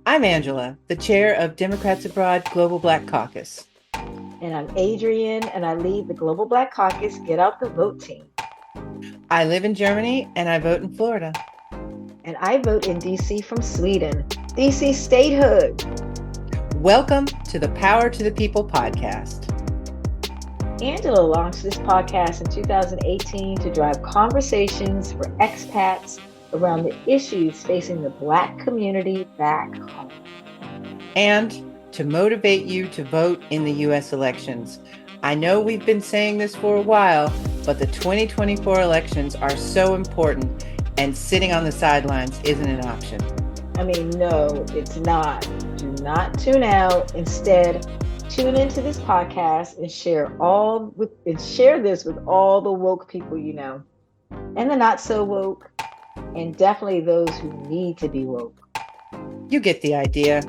I'm Angela, the chair of Democrats Abroad Global Black Caucus. And I'm Adrienne, and I lead the Global Black Caucus Get Out the Vote team. I live in Germany and I vote in Florida. And I vote in DC from Sweden, DC statehood. Welcome to the Power to the People podcast. Angela launched this podcast in 2018 to drive conversations for expats around the issues facing the Black community back home. And to motivate you to vote in the U.S. elections. I know we've been saying this for a while, but the 2024 elections are so important and sitting on the sidelines isn't an option. I mean, no, it's not. Do not tune out. Instead, tune into this podcast and share this with all the woke people you know, and the not so woke, and definitely those who need to be woke. You get the idea.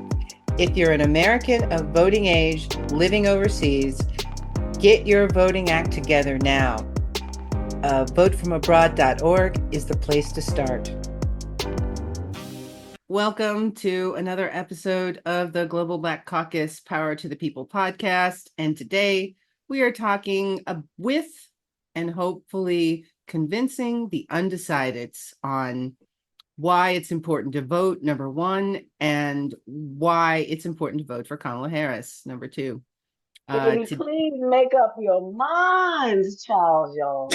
If you're an American of voting age living overseas, get your voting act together now. Votefromabroad.org is the place to start. Welcome to another episode of the Global Black Caucus Power to the People podcast. And today we are talking with and hopefully convincing the undecideds on why it's important to vote, number one, and why it's important to vote for Kamala Harris, number two. Please make up your minds, child, y'all.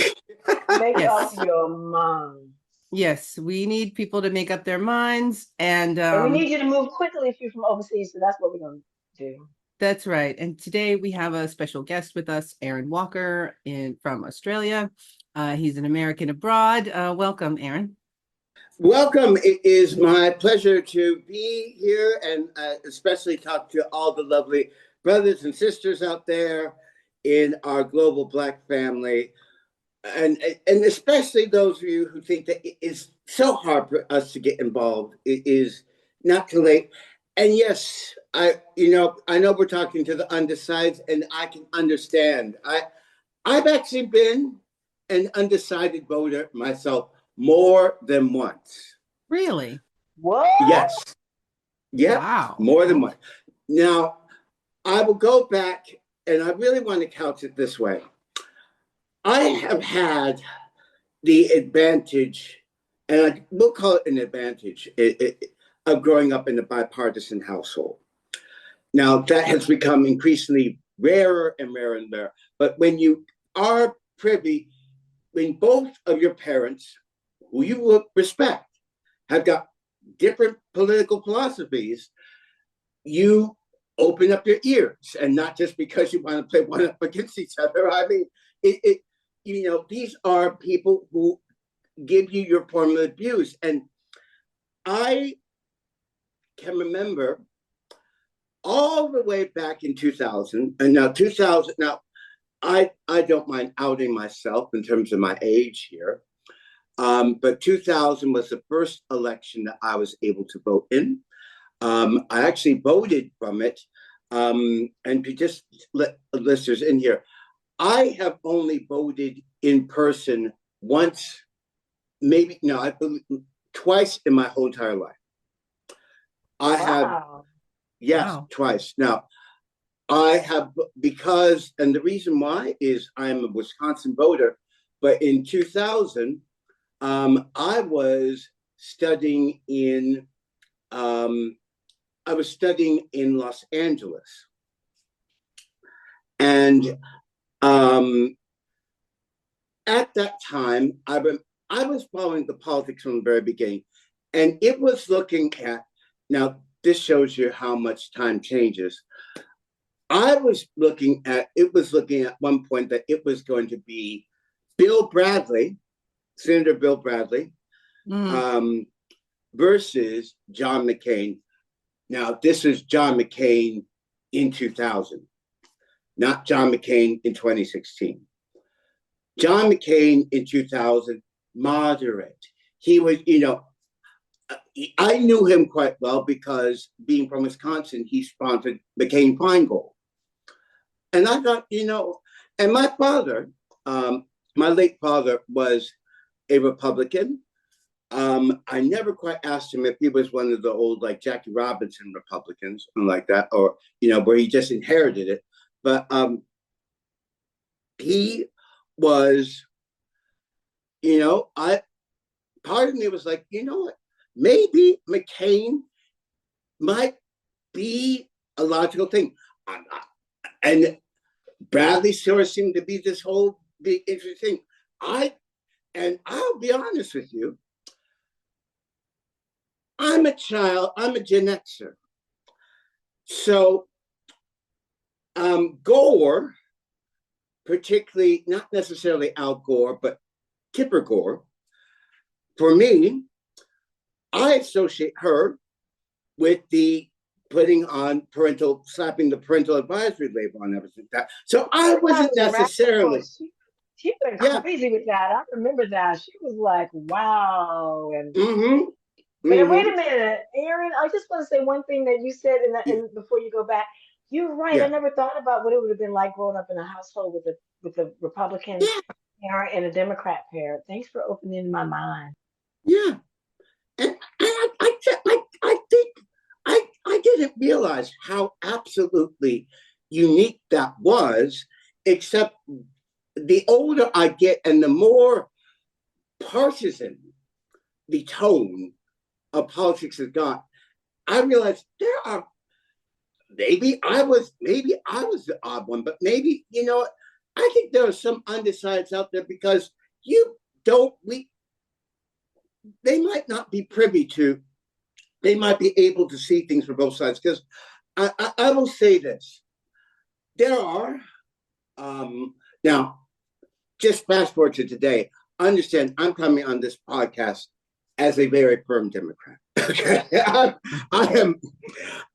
Make up your minds. Yes, we need people to make up their minds. And we need you to move quickly if you're from overseas, so that's what we're going to do. That's right. And today we have a special guest with us, Aaron Walker from Australia. He's an American abroad. Welcome, Aaron. Welcome. It is my pleasure to be here and especially talk to all the lovely brothers and sisters out there in our global Black family. And especially those of you who think that it is so hard for us to get involved. It is not too late. And yes, I know we're talking to the undecideds, and I can understand. I've actually been an undecided voter myself more than once. Really? What? Yes. Yeah. Wow. More than once. Now, I will go back, and I really want to couch it this way. I have had the advantage, and we'll call it an advantage, of growing up in a bipartisan household. Now, that has become increasingly rarer and rarer and rarer. But when you are privy, when both of your parents, who you respect, have got different political philosophies, you open up your ears, and not just because you want to play one up against each other. I mean, these are people who give you your formative views. And I can remember all the way back in 2000, and now 2000, I don't mind outing myself in terms of my age here, but 2000 was the first election that I was able to vote in. I actually voted from it, and to just let listeners in here, I have only voted in person once, I believe twice in my whole entire life. I have, yes, wow. Twice. Now, I have, because, and the reason why is I'm a Wisconsin voter, but in 2000, I was studying in Los Angeles. And at that time, I was following the politics from the very beginning, and it was looking at, now this shows you how much time changes. It was looking at one point that it was going to be Senator Bill Bradley, versus John McCain. Now, this is John McCain in 2000, not John McCain in 2016. John McCain in 2000, moderate. He was, I knew him quite well because being from Wisconsin, he sponsored McCain Feingold. And I thought, and my father, my late father was a Republican. I never quite asked him if he was one of the old like Jackie Robinson Republicans, something like that, or where he just inherited it. But he was, I part of me was like, what, maybe McCain might be a logical thing, and Bradley sort of seemed to be this whole big interesting thing. I'll be honest with you. I'm a Gen Xer. So Gore, particularly not necessarily Al Gore, but Tipper Gore, for me, I associate her with the slapping the parental advisory label on everything like that. So I wasn't necessarily. She went crazy with that. I remember that. She was like, wow. And But wait a minute, Aaron, I just want to say one thing that you said before you go back. You're right. I never thought about what it would have been like growing up in a household with a Republican parent and a Democrat parent. Thanks for opening my mind. Yeah. And I think I didn't realize how absolutely unique that was, except the older I get and the more partisan the tone of politics has got, I realized there are maybe I was the odd one, but maybe I think there are some undecideds out there because they might not be privy to, they might be able to see things from both sides. Because I will say this, there are now just fast forward to today. Understand, I'm coming on this podcast as a very firm Democrat. Okay, I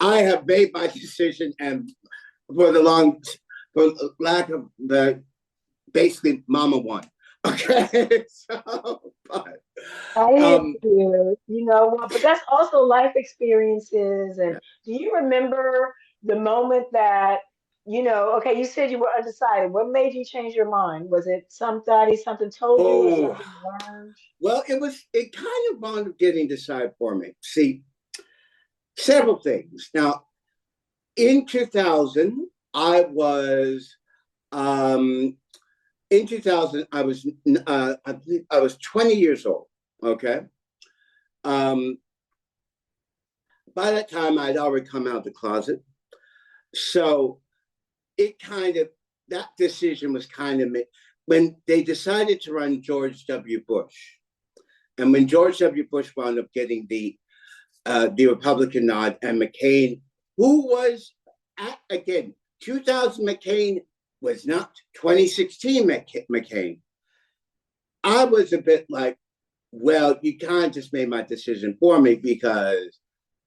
have made my decision, and for lack of the basically, Mama won. Okay, so but I hear you. You know what? But that's also life experiences. And do you remember the moment that okay, you said you were undecided. What made you change your mind? Was it something told you or something you learned? Well, it kind of wound up getting decided for me. See, several things. Now, in 2000, I was in 2000, I believe I was 20 years old. Okay. By that time, I'd already come out of the closet. So that decision was kind of made when they decided to run George W. Bush. And when George W. Bush wound up getting the Republican nod, and McCain, who was again 2000 McCain was not 2016 McCain. I was a bit like, well, you kind of just made my decision for me, because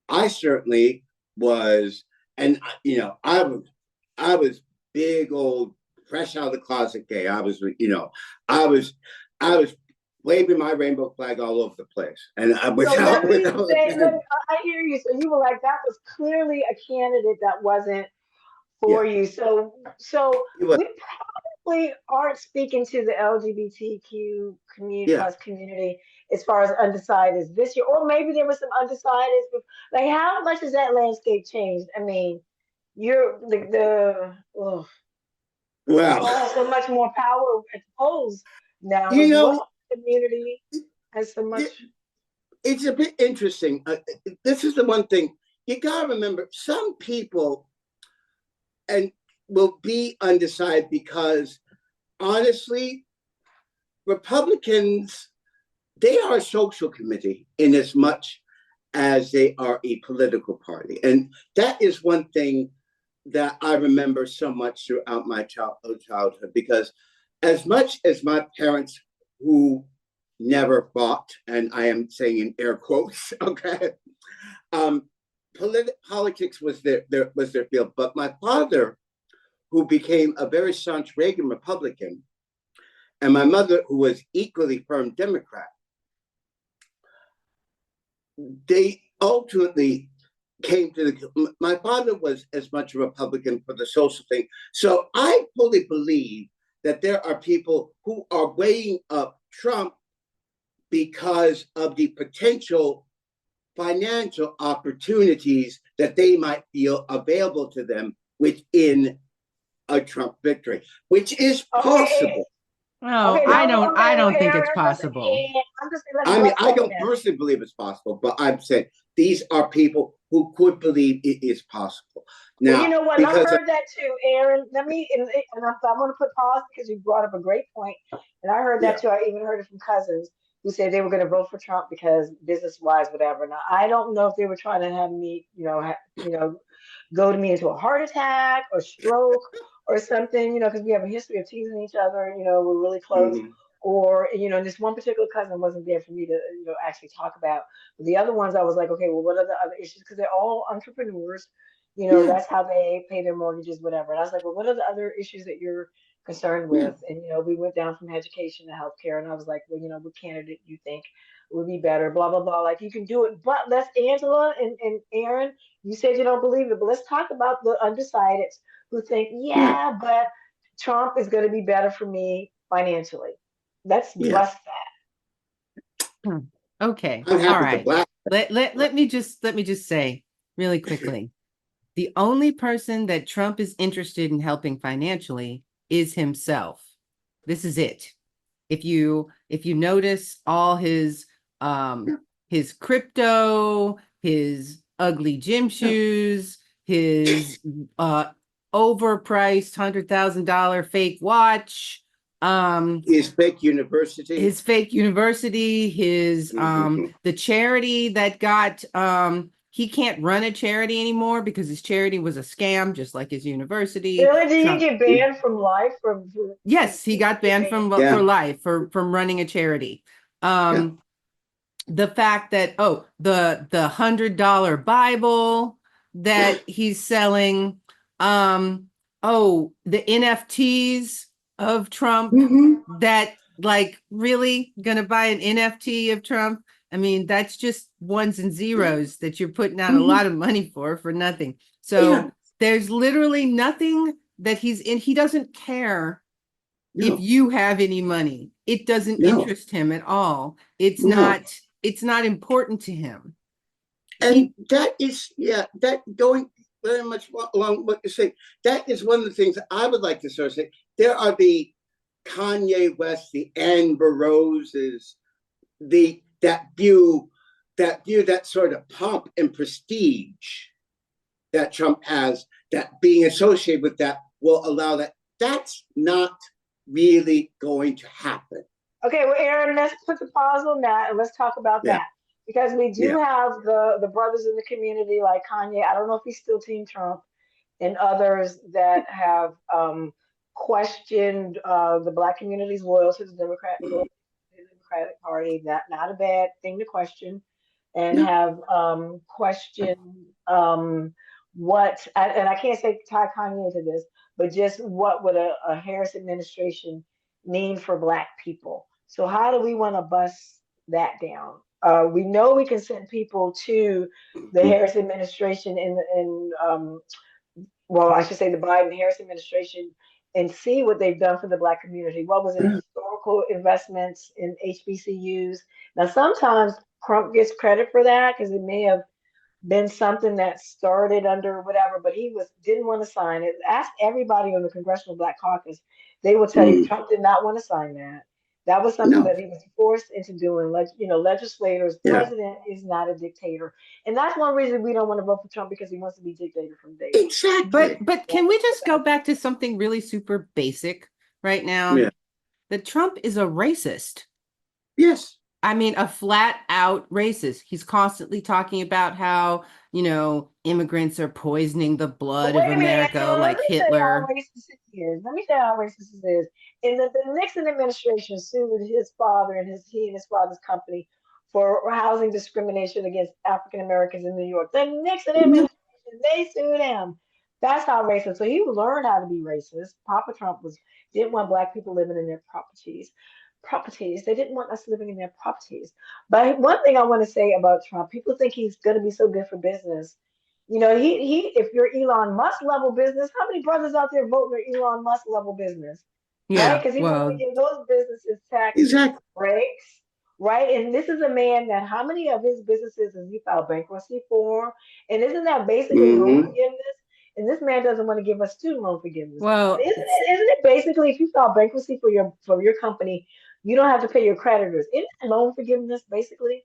I certainly was, and I was big old fresh out of the closet gay. I was waving my rainbow flag all over the place, and I hear you. So you were like, that was clearly a candidate that wasn't for you. So we probably aren't speaking to the LGBTQ community as far as undecideds this year, or maybe there was some undecideds. But like, how much has that landscape changed? I mean, you're well, has so much more power at the polls now. Community has so much. It's a bit interesting. This is the one thing you gotta remember: some people will be undecided because, honestly, Republicans, they are a social committee in as much as they are a political party, and that is one thing that I remember so much throughout my childhood, because as much as my parents, who never fought, and I am saying in air quotes, okay, politics was their field. But my father, who became a very staunch Reagan Republican, and my mother, who was equally firm Democrat, they ultimately came to my father was as much a Republican for the social thing. So I fully believe that there are people who are weighing up Trump because of the potential financial opportunities that they might feel available to them within a Trump victory, which is possible. Oh, Okay, I hold don't on, think Aaron, it's possible. I'm just gonna let I you mean, rest I on don't that. personally believe it's possible, but I'm saying these are people who could believe it is possible. Now, Well, you know what? I because heard that too, Aaron. Let me, and I'm going to put pause because you brought up a great point, and I heard that yeah, too. I even heard it from cousins who said they were going to vote for Trump because business-wise, whatever. Now, I don't know if they were trying to have me, go to me into a heart attack or stroke or something, because we have a history of teasing each other. We're really close. mhm, Or, this one particular cousin wasn't there for me to, actually talk about. But the other ones, I was like, okay, well, what are the other issues? Because they're all entrepreneurs. yeah, That's how they pay their mortgages, whatever. And I was like, well, what are the other issues that you're concerned yeah, with? And, we went down from education to healthcare. And I was like, well, what candidate you think would be better? Blah, blah, blah. Like, you can do it. But let's, Angela and Aaron, you said you don't believe it, but let's talk about the undecideds who think, yeah, yeah, but Trump is going to be better for me financially. Let's yeah. bust Hmm. Okay. I'm All happy to right. black. Let me just say really quickly. The only person that Trump is interested in helping financially is himself. This is it. If you notice all his crypto, his ugly gym shoes, his overpriced $100,000 fake watch, Is fake university. his fake university, his Mhm. the charity that got he can't run a charity anymore because his charity was a scam, just like his university. Really? Did you Trump, get banned from life? yes, he got banned from Yeah, for life from running a charity. yeah. The fact that the $100 Bible that he's selling, the NFTs of Trump, Mhm. that like really gonna buy an NFT of Trump. I mean, that's just ones and zeros that you're putting out a Mhm. lot of money for nothing. Yeah, So there's literally nothing that he's in. He doesn't care if no, you have any money. It doesn't no, interest him at all. It's no. not important to him. And He that is, yeah, that going very much along what you say, that is one of the things I would like to sort of say. There are the Kanye West, the Amber Roses, the that sort of pomp and prestige that Trump has, that being associated with that will allow that. That's not really going to happen. Okay, well, Aaron, let's put the pause on that and let's talk about Yeah, that because we do yeah. have the brothers in the community like Kanye. I don't know if he's still Team Trump, and others that have questioned the Black community's loyalty to the Democratic Party. That not a bad thing to question, and Yeah. have questioned and I can't say tie Kanye into this, but just what would a Harris administration mean for Black people. So how do we want to bust that down? We know we can send people to the Mhm. Harris administration well, I should say the Biden Harris administration and see what they've done for the Black community. What was it? Yeah. Historical investments in HBCUs. Now, sometimes Trump gets credit for that because it may have been something that started under whatever, but he didn't want to sign it. Ask everybody on the Congressional Black Caucus; they will tell you Mm. Trump did not want to sign that. That was something No. that he was forced into doing. Legislators, Yeah. president is not a dictator, and that's one reason we don't want to vote for Trump because he wants to be dictator from day one. but Exactly. but can we just go back to something really super basic right now? Yeah. That Trump is a racist. Yes. I mean, a flat out racist. He's constantly talking about how, immigrants are poisoning the But blood of wait a minute, America Angela. Let like me tell you how Hitler. racist it is. Let me tell you how racist it is. In the Nixon administration sued his father and he and his father's company for housing discrimination against African Americans in New York. The Nixon Mhm. administration, they sued him. That's how racist. So he learned how to be racist. Papa Trump didn't want Black people living in their properties. Properties. They didn't want us living in their properties. But one thing I want to say about Trump, people think he's going to be so good for business. He if you're Elon Musk level business, how many brothers out there vote for Elon Musk level business? Right? Yeah, Because he want to well, give those businesses tax Exactly. breaks right? And this is a man that how many of his businesses has he filed bankruptcy for? And isn't that basically loan Mm-hmm. forgiveness? And this man doesn't want to give us student loan forgiveness. But Well, isn't it basically if you file bankruptcy for your company, you don't have to pay your creditors? Isn't that loan forgiveness basically?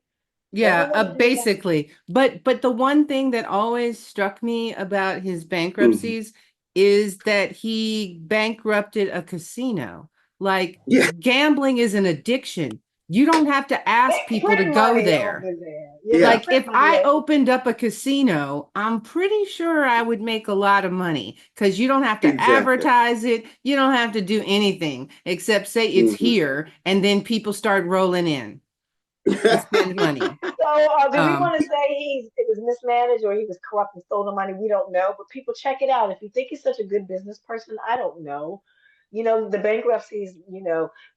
yeah, Doesn't that do that? basically. But the one thing that always struck me about his Mm-hmm. bankruptcies is that he bankrupted a casino. Like Yeah, gambling is an addiction. You don't have to ask They people to print go money there. over there. Yeah, they yeah. Like print if money I over opened up a casino, I'm pretty sure I would make a lot of money because you don't have to Exactly. advertise it. You don't have to do anything except say it's Mm-hmm. here, and then people start rolling in to spend money. So, do we Um, want to say it was mismanaged or he was corrupt and stole the money? We don't know, but people check it out. If you think he's such a good business person, I don't know. The bankruptcies.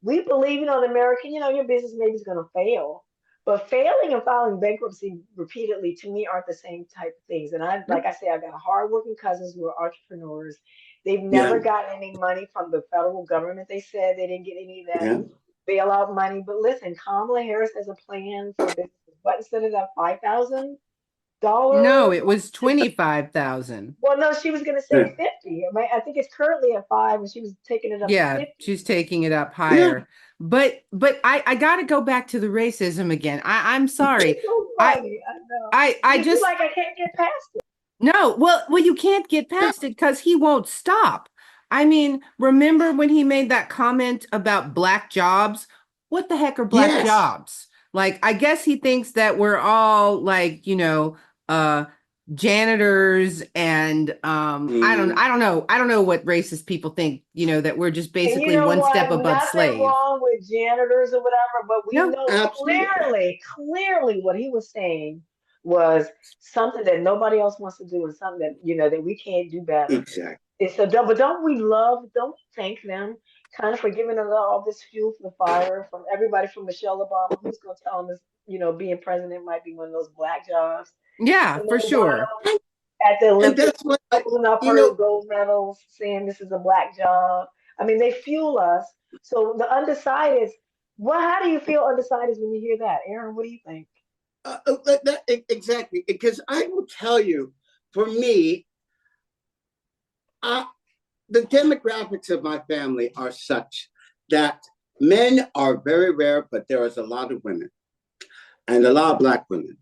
We believe, the American. Your business maybe is going to fail, but failing and filing bankruptcy repeatedly to me aren't the same type of things. And like I say, I've got hardworking cousins who are entrepreneurs. They've never Yeah, gotten any money from the federal government. They said they didn't get any of that yeah. bailout money. But listen, Kamala Harris has a plan for businesses. What instead of that $5,000 no, it was 25,000. well, no, she was going to say 50. I think it's currently at 5, and she was taking it up to Yeah, 50. she's taking it up Yeah. higher. But I got to go back to the racism again. I'm sorry. It's so I funny. I know. I You just like I can't get past it. no, well, you can't get past it because he won't stop. I mean, remember when he made that comment about black jobs? What the heck are black Yes. jobs? Like, I guess he thinks that we're all like, uh janitors and Mm-hmm. I don't know what racist people think, that we're just And you basically know one step what? above Nothing slave. wrong with janitors or whatever, but we No, know Absolutely. clearly what he was saying was something that nobody else wants to do and something that, that we can't do better. Exactly. It's so, but don't we thank them kind of for giving us all this fuel for the fire from everybody from Michelle Obama, who's going to tell them this, being president might be one of those black jobs. yeah, From for Obama sure. at the And Olympics, that's what holding up you her know. gold medals, saying this is a black job. I mean, they fuel us. So the undecideds, how do you feel undecideds when you hear that? Aaron, what do you think? Exactly. Because I will tell you, for me, I, the demographics of my family are such that men are very rare, but there is a lot of women and a lot of black women.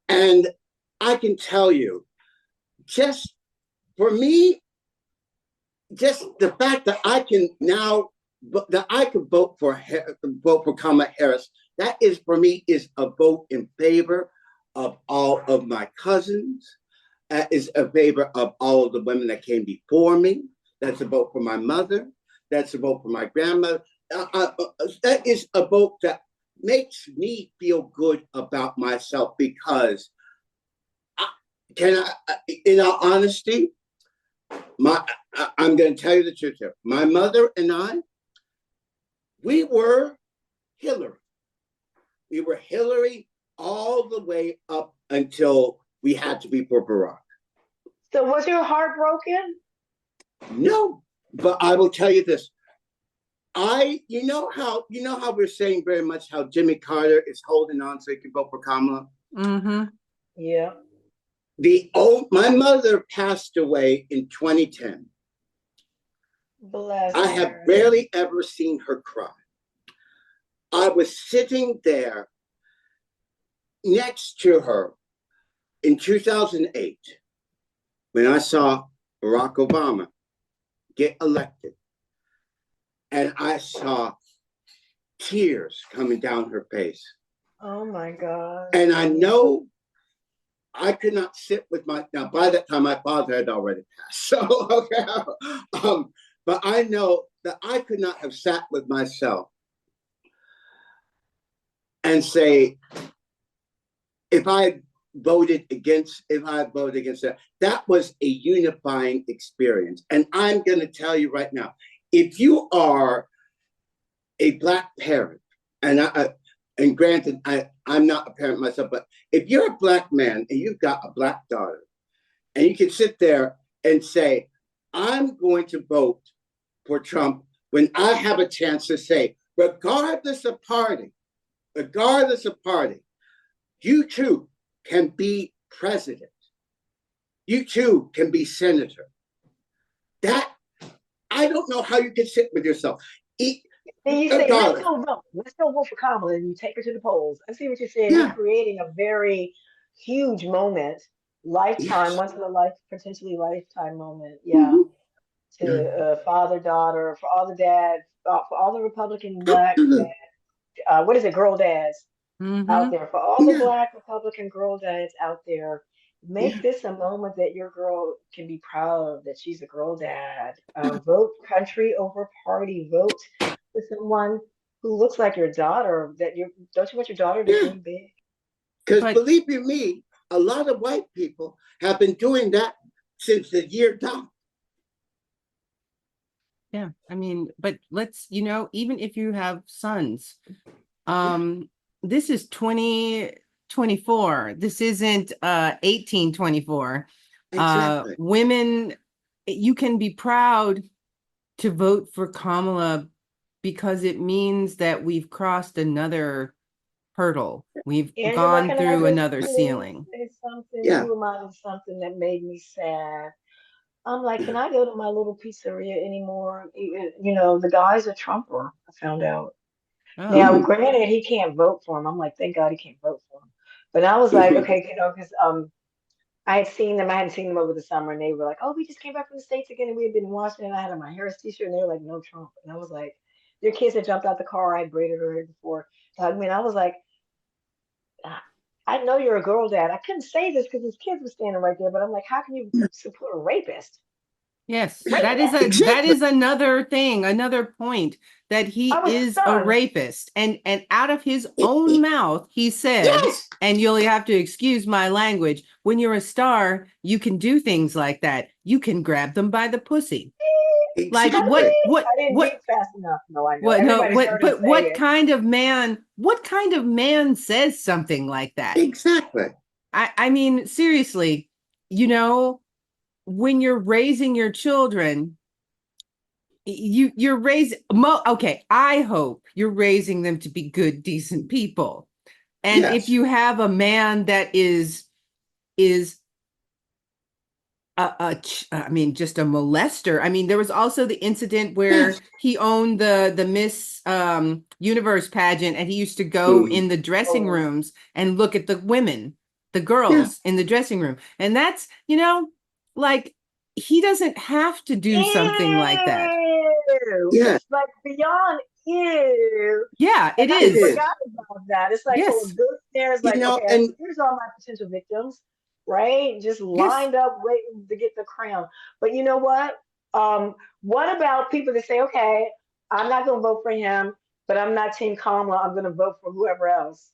And I can tell you, just for me, just the fact that I can now that I could vote for Kamala Harris, that is for me is a vote in favor of all of my cousins. Is a favor of all of the women that came before me. That's a vote for my mother. That's a vote for my grandmother. That is a vote that makes me feel good about myself because, in all honesty, I'm going to tell you the truth here. My mother and I, we were Hillary. We were Hillary all the way up until we had to be for Barack. So was your heart broken? No, but I will tell you this. You know how we're saying very much how Jimmy Carter is holding on so he can vote for Kamala. Mm-hmm. Yeah. My mother passed away in 2010. Bless I have her. barely ever seen her cry. I was sitting there next to her in 2008 when I saw Barack Obama get elected. And I saw tears coming down her face. Oh my God. And I know I could not sit with now by that time my father had already passed. So, okay. But I know that I could not have sat with myself and say, if I voted against that was a unifying experience. And I'm going to tell you right now, if you are a black parent, and granted, I'm not a parent myself, but if you're a black man and you've got a black daughter, and you can sit there and say, I'm going to vote for Trump when I have a chance to say, regardless of party, regardless of party, you too can be president. You too can be senator. That, I don't know how you can sit with yourself. And you say, let's go vote. Let's go vote for Kamala. And you take her to the polls. I see what you're saying. Yeah. You're creating a very huge moment, lifetime, Yes. once in a life, potentially lifetime moment. Yeah. To father, daughter, for all the dads, for all the Republican black dad, what is it, girl dads out there, for all the black Republican girl dads out there, make this a moment that your girl can be proud of, that she's a girl dad. Vote country over party. Vote for someone who looks like your daughter. Don't you want your daughter to dream big? Because believe you me, a lot of white people have been doing that since the year done. Yeah, I mean, but let's, even if you have sons, this is 2024. This isn't 1824. Exactly. Women, you can be proud to vote for Kamala because it means that we've crossed another hurdle. We've Angela, gone can through I just another ceiling. say something? Yeah. You reminded something that made me sad. I'm like, can I go to my little pizzeria anymore? The guy's a Trumper, I found out. Oh. Now, granted, he can't vote for him. I'm like, thank God he can't vote for him. But I was like, okay, because I had seen them. I hadn't seen them over the summer, and they were like, oh, we just came back from the States again, and we had been in Washington. And I had on my Harris t-shirt, and they were like, no Trump. And I was like, your kids had jumped out the car. I had braided her hair before. I mean, I was like, I know you're a girl dad. I couldn't say this because his kids were standing right there, but I'm like, how can you support a rapist? Yes, that is another thing, another point, that he is a rapist, and out of his own mouth he said, and you'll have to excuse my language, when you're a star, you can do things like that. You can grab them by the pussy. Like what I didn't get fast enough. No, I know. What kind of man says something like that? Exactly. I mean, seriously, when you're raising your children, you're raising, okay, I hope you're raising them to be good, decent people. And if you have a man that is just a molester. I mean, there was also the incident where he owned the Miss Universe pageant, and he used to go in the dressing rooms and look at the women, the girls in the dressing room. And that's, like, he doesn't have to do something like that. Yeah. It's like beyond ew. Yeah, it is. I forgot about that. It's like, there's like, okay, here's all my potential victims. Right? Just lined up waiting to get the crown. But you know what? What about people that say, okay, I'm not going to vote for him, but I'm not Team Kamala. I'm going to vote for whoever else.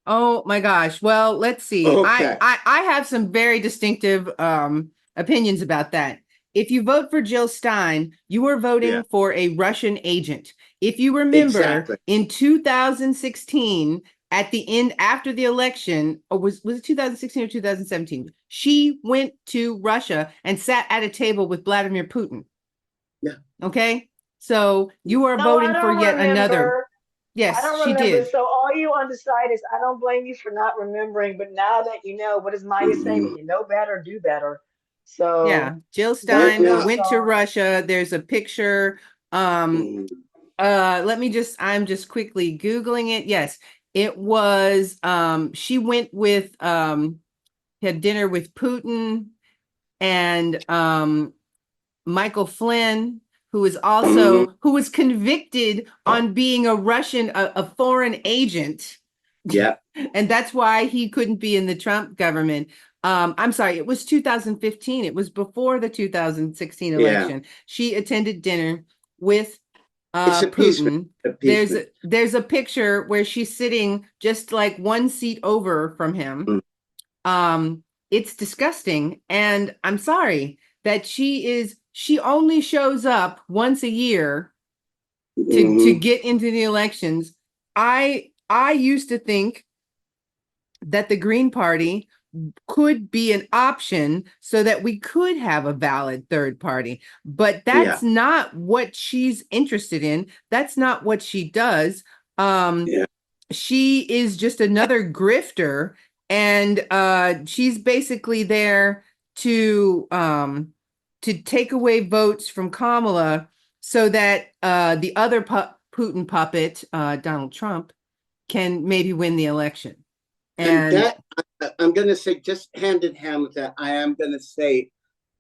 Oh my gosh. Well, let's see. Okay. I have some very distinctive opinions about that. If you vote for Jill Stein, you are voting for a Russian agent. If you remember, in 2016, at the end, after the election, or was it 2016 or 2017? She went to Russia and sat at a table with Vladimir Putin. Yeah. Okay. So you are voting for yet another. Yes, I don't remember. So all you undecideds, I don't blame you for not remembering. But now that you know, what does Maya say? When you know better, do better. So yeah, Jill Stein went to Russia. There's a picture. I'm just quickly Googling it. Yes. It was, she went with, had dinner with Putin and Michael Flynn, who was convicted on being a foreign agent. Yeah. And that's why he couldn't be in the Trump government. I'm sorry, it was 2015. It was before the 2016 election. Yeah. She attended dinner with Putin. There's a picture where she's sitting just like one seat over from him. It's disgusting, and I'm sorry that she only shows up once a year to get into the elections. I used to think that the Green Party could be an option so that we could have a valid third party, but that's not what she's interested in. That's not what she does. she is just another grifter, and she's basically there to take away votes from Kamala so that the other Putin puppet, Donald Trump, can maybe win the election. And And that, I'm going to say, just hand in hand with that, I am going to say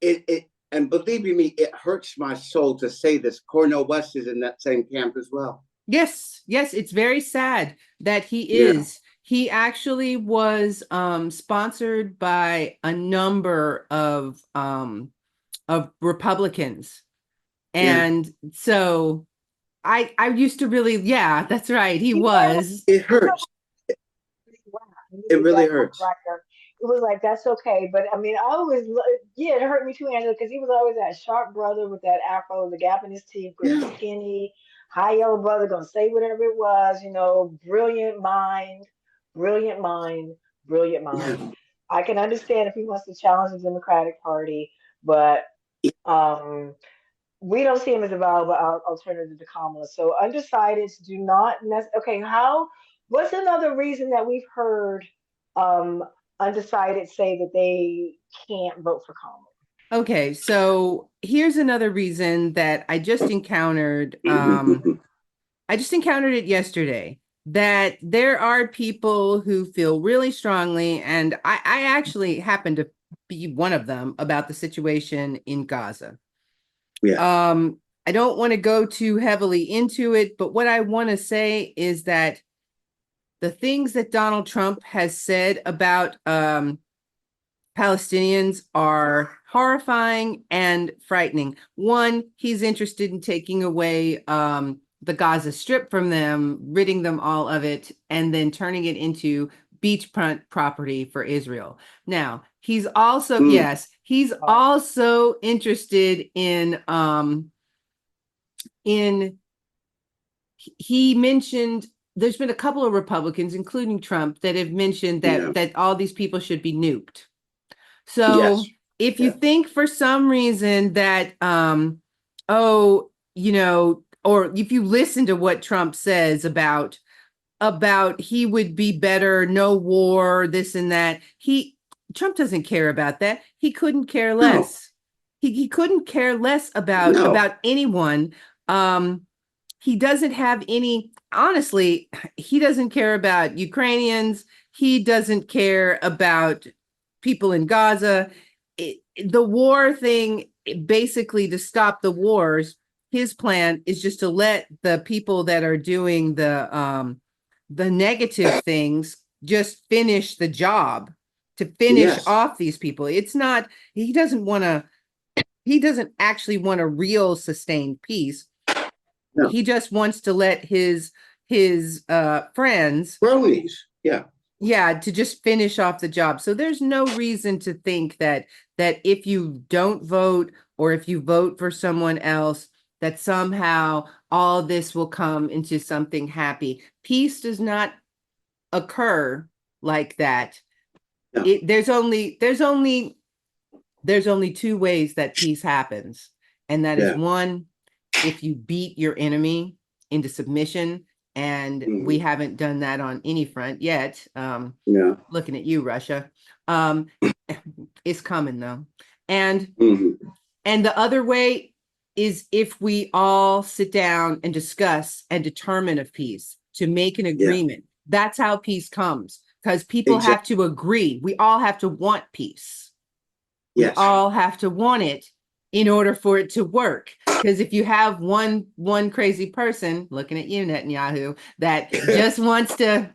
it, and believe you me, it hurts my soul to say this. Cornel West is in that same camp as well. yes, yes, it's very sad that he Yeah. is. He actually was sponsored by a number of Republicans. Yeah. And so I used to really, yeah, that's right. He You know, was. It hurts. It really hurts. it was like that's okay, but I mean, I always, yeah, it hurt me too, Angela, because he was always that sharp brother with that afro, the gap in his teeth, gonna be Yeah. skinny, high yellow brother, gonna say whatever it was, brilliant mind, brilliant mind, brilliant Yeah. mind. I can understand if he wants to challenge the Democratic Party, but um, we don't see him as a viable alternative to Kamala. So undecideds do not okay, what's another reason that we've heard um undecided say that they can't vote for Kamala? Okay, so here's another reason that I just encountered. I just encountered it yesterday, that there are people who feel really strongly, and I actually happen to be one of them, about the situation in Gaza. Yeah. I don't want to go too heavily into it, but what I want to say is that the things that Donald Trump has said about Palestinians are horrifying and frightening. One, he's interested in taking away the Gaza Strip from them, ridding them all of it, and then turning it into beachfront property for Israel. Now, he's also, yes, he's also interested in he mentioned, there's been a couple of Republicans, including Trump, that have mentioned that all these people should be nuked. So Yes. if you think for some reason that or if you listen to what Trump says about he would be better, no war, this and that, Trump doesn't care about that. He couldn't care less. He couldn't care less about anyone. He doesn't have any, honestly, he doesn't care about Ukrainians. He doesn't care about people in Gaza. The war thing, basically, to stop the wars, his plan is just to let the people that are doing the negative things just finish the job, to finish off these people. It's not, he doesn't actually want a real sustained peace. No. He just wants to let his friends, cronies, to just finish off the job. So there's no reason to think that if you don't vote, or if you vote for someone else, that somehow all this will come into something happy. Peace does not occur like that. No. There's only two ways that peace happens, and that is, one, if you beat your enemy into submission, and we haven't done that on any front yet. Looking at you, Russia. It's coming though. And the other way is if we all sit down and discuss and determine a peace, to make an agreement. That's how peace comes, because people have to agree. We all have to want peace. We all have to want it in order for it to work. Because if you have one crazy person, looking at you, Netanyahu, that just wants to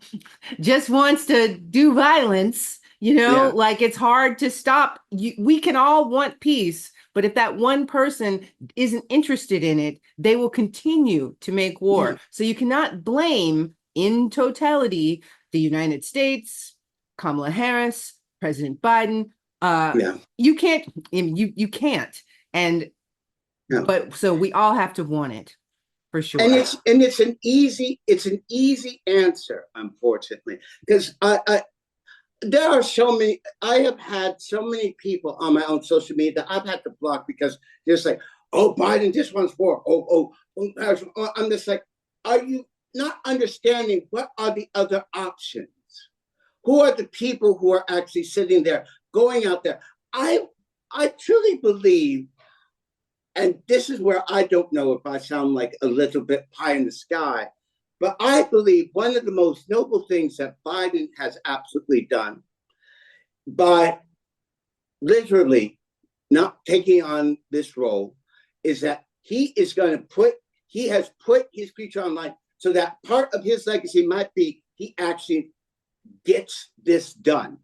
do violence, like, it's hard to stop. We can all want peace, but if that one person isn't interested in it, they will continue to make war. So you cannot blame, in totality, the United States, Kamala Harris, President Biden. You can't. You can't. And but so we all have to want it, for sure. And it's an easy answer, unfortunately, because there are so many. I have had so many people on my own social media that I've had to block because they're just like, "Oh, Biden just wants war." Oh, I'm just like, are you not understanding what are the other options. Who are the people who are actually sitting there, going out there? I truly believe, and this is where I don't know if I sound like a little bit pie in the sky, but I believe one of the most noble things that Biden has absolutely done by literally not taking on this role is that he has put his future online, so that part of his legacy might be he actually gets this done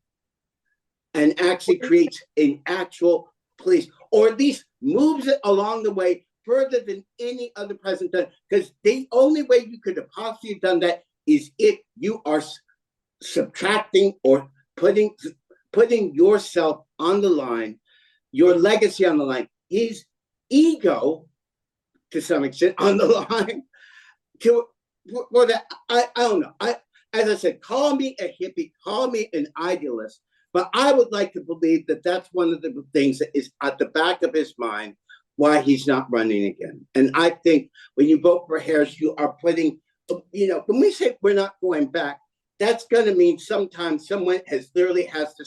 and actually creates an actual police, or at least moves it along the way further than any other president done. Because the only way you could have possibly done that is if you are subtracting or putting yourself on the line, your legacy on the line, his ego to some extent on the line. For that, I don't know. As I said, call me a hippie, call me an idealist, but I would like to believe that that's one of the things that is at the back of his mind why he's not running again. And I think when you vote for Harris, you are putting, when we say we're not going back, that's going to mean sometimes someone literally has to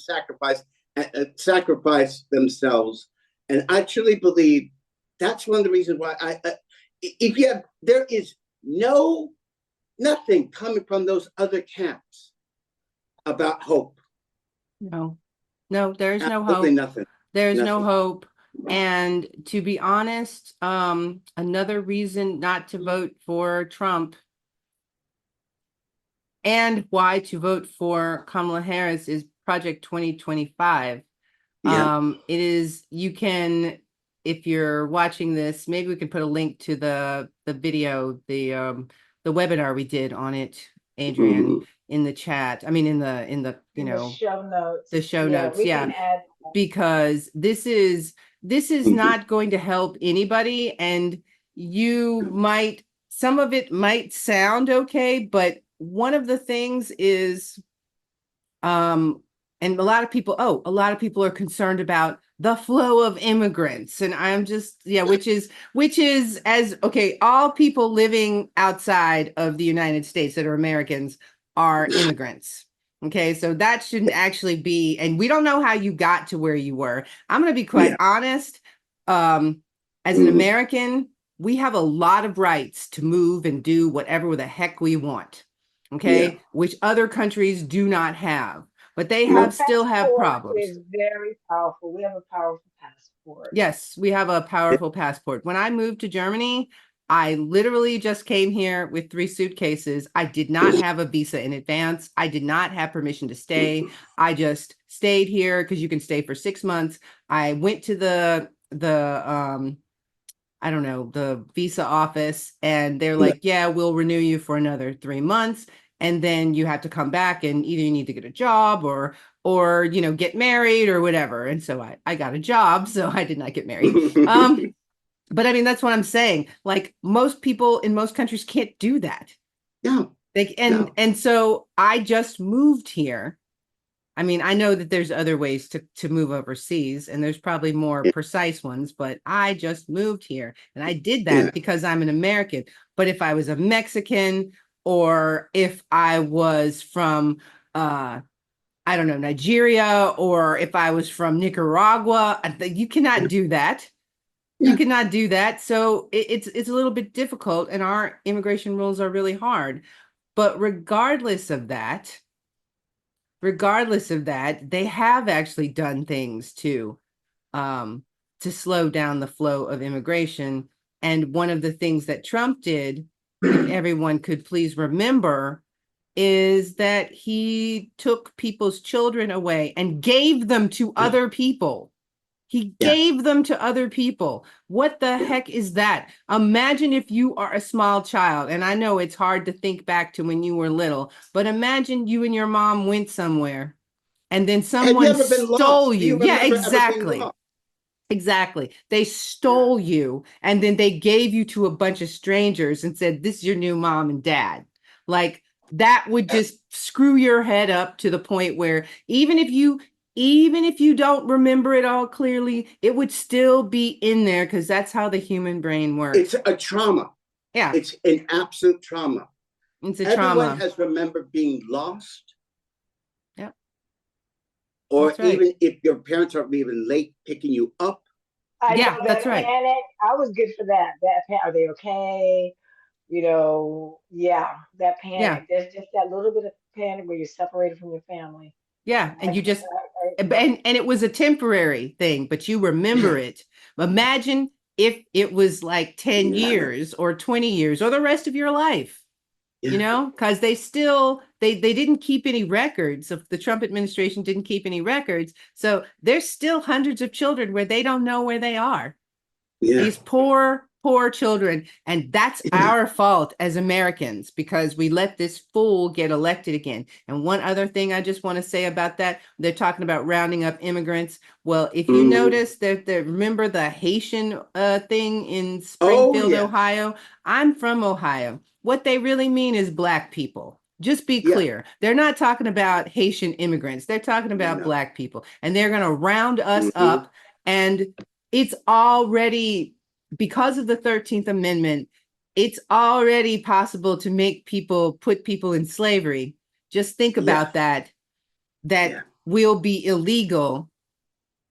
sacrifice themselves. And I truly believe that's one of the reasons why there is nothing coming from those other camps about hope. No, there's no Absolutely hope. Nothing. There's no hope. And to be honest, another reason not to vote for Trump and why to vote for Kamala Harris is Project 2025. Yeah. It is, you can, if you're watching this, maybe we can put a link to the video, the webinar we did on it, Adrian, in the chat. I mean, in the show notes. The show notes, We can add, because this is not going to help anybody, and some of it might sound okay, but one of the things is, and a lot of people are concerned about the flow of immigrants, and I'm just, which is as okay, all people living outside of the United States that are Americans are immigrants. Okay, so that shouldn't actually be, and we don't know how you got to where you were. I'm going to be quite honest. As an American, we have a lot of rights to move and do whatever the heck we want. Okay, which other countries do not have, but they still have problems. It's very powerful. We have a powerful passport. Yes, we have a powerful passport. When I moved to Germany, I literally just came here with 3 suitcases. I did not have a visa in advance. I did not have permission to stay. I just stayed here because you can stay for 6 months. I went to the I don't know, the visa office, and they're like, yeah, we'll renew you for another 3 months. And then you have to come back, and either you need to get a job or get married or whatever. And so I got a job, so I did not get married. But I mean, that's what I'm saying. Like, most people in most countries can't do that. No. And so I just moved here. I mean, I know that there's other ways to move overseas, and there's probably more precise ones, but I just moved here, and I did that because I'm an American. But if I was a Mexican, or if I was from, I don't know, Nigeria, or if I was from Nicaragua, you cannot do that. You cannot do that. So it's a little bit difficult, and our immigration rules are really hard. But regardless of that, they have actually done things to slow down the flow of immigration. And one of the things that Trump did, if everyone could please remember, is that he took people's children away and gave them to other people. He gave them to other people. What the heck is that? Imagine if you are a small child, and I know it's hard to think back to when you were little, but imagine you and your mom went somewhere and then someone stole you. Yeah, exactly. Exactly. They stole you, and then they gave you to a bunch of strangers and said, this is your new mom and dad. Like, that would just screw your head up to the point where even if you don't remember it all clearly, it would still be in there, because that's how the human brain works. It's a trauma. Yeah. It's an absolute trauma. It's a Everyone trauma. has remembered being lost. Yep. Or That's right. even if your parents are even late picking you up. I know Yeah, that that's right. panic. I was good for that. Are they okay? Yeah, that Yeah. panic. There's just that little bit of panic where you're separated from your family. Yeah. And you just, Yeah. and it was a temporary thing, but you remember it. Imagine if it was like 10 Yeah. years or 20 years or the rest of your life. Yeah. Because they didn't keep any records. Of the Trump administration didn't keep any records, so there's still hundreds of children where they don't know where they are. Yeah. These poor children, and that's our fault as Americans, because we let this fool get elected again. And one other thing I just want to say about that, they're talking about rounding up immigrants. Well, if you notice that remember the Haitian thing in Springfield, yeah. Ohio? I'm from Ohio. What they really mean is Black people. Just be Yeah. clear. They're not talking about Haitian immigrants. They're talking about Black people. And they're going to round us up. And it's already, because of the 13th Amendment, it's already possible to put people in slavery. Just think about that will be illegal.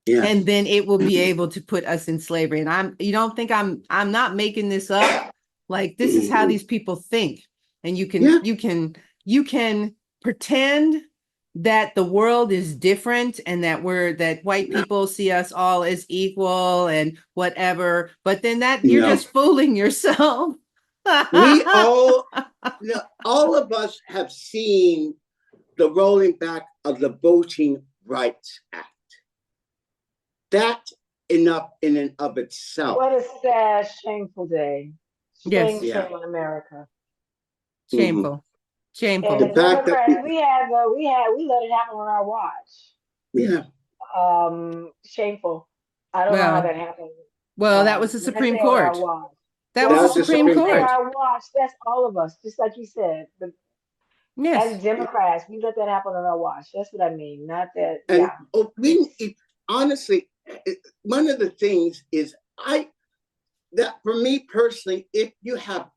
Yeah. And then it will be able to put us in slavery. And you don't think I'm not making this up. Like, this is how these people think. And you can pretend that the world is different and that white people see us all as equal and whatever, but then you're just fooling yourself. We all of us have seen the rolling back of the Voting Rights Act. That enough in and of itself. What a sad, shameful day. Yes. Shame on America. Shameful. Shameful. And the Democrats, we let it happen on our watch. Yeah. Shameful. I don't know how that happened. Well, that was the Supreme Court. That was the Supreme Court. Our watch. That's all of us, just like you said. As Democrats, we let that happen on our watch. That's what I mean. Not that. And honestly, one of the things is that for me personally, if you have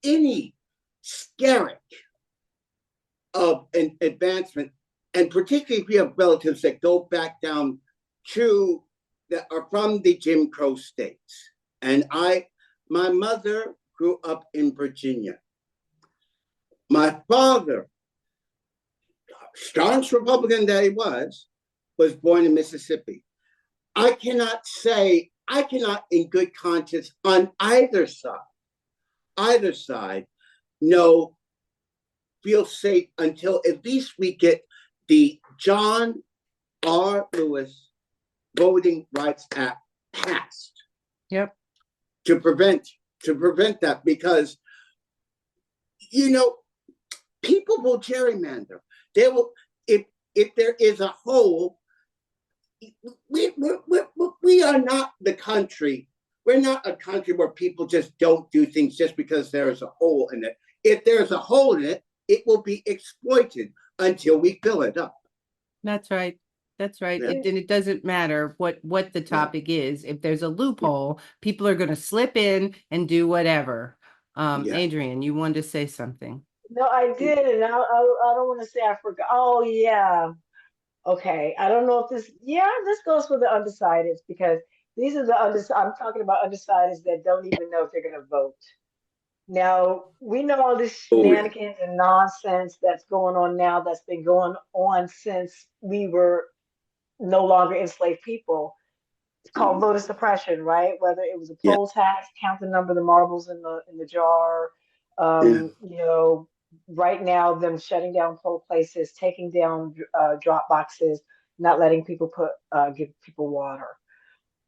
any skerrick of an advancement, and particularly if you have relatives that go back down to that are from the Jim Crow states, and my mother grew up in Virginia. My father, staunch Republican that he was born in Mississippi. I cannot in good conscience on either side, feel safe until at least we get the John R. Lewis Voting Rights Act passed. Yep. To prevent that, because people will gerrymander. They will, if there is a hole. We are not the country. We're not a country where people just don't do things just because there is a hole in it. If there's a hole in it, it will be exploited until we fill it up. That's right. That's right. And it doesn't matter what the topic is. If there's a loophole, people are going to slip in and do whatever. Adrian, you wanted to say something. No, I did. And I don't want to say I forgot. Oh, yeah. Okay. I don't know if this goes for the undecideds, because these are I'm talking about undecideds that don't even know if they're going to vote. Now, we know all this shenanigans and nonsense that's going on now, that's been going on since we were no longer enslaved people. It's called voter suppression, right? Whether it was a poll tax, count the number of the marbles in the jar, right now them shutting down poll places, taking down drop boxes, not letting people give people water.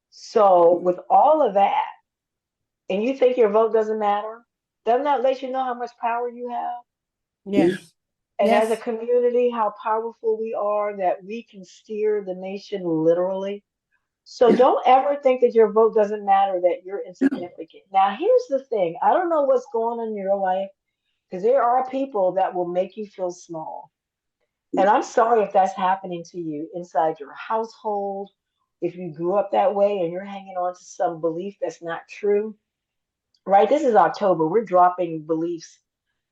So with all of that, and you think your vote doesn't matter, doesn't that let you know how much power you have? Yes. And as a community, how powerful we are, that we can steer the nation literally. So don't ever think that your vote doesn't matter, that you're insignificant. Now, here's the thing. I don't know what's going on in your life, because there are people that will make you feel small. And I'm sorry if that's happening to you inside your household, if you grew up that way and you're hanging on to some belief that's not true. Right? This is October. We're dropping beliefs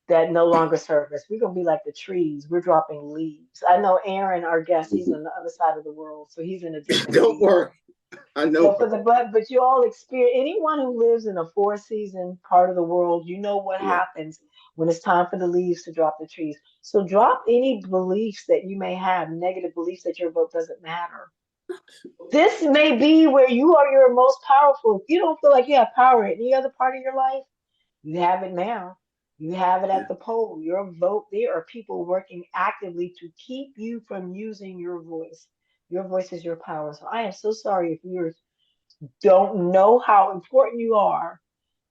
that no longer serve us. We're gonna be like the trees. We're dropping leaves. I know Aaron, our guest, he's on the other side of the world, so he's in a different Don't season. worry. I know. But but you all experience, anyone who lives in a four season part of the world, you know what Yeah. happens when it's time for the leaves to drop the trees. So drop any beliefs that you may have, negative beliefs that your vote doesn't matter. This may be where you are your most powerful. If you don't feel like you have power in any other part of your life, you have it now. You have it Yeah. at the poll. Your vote, there are people working actively to keep you from using your voice. Your voice is your power. So I am so sorry if you don't know how important you are.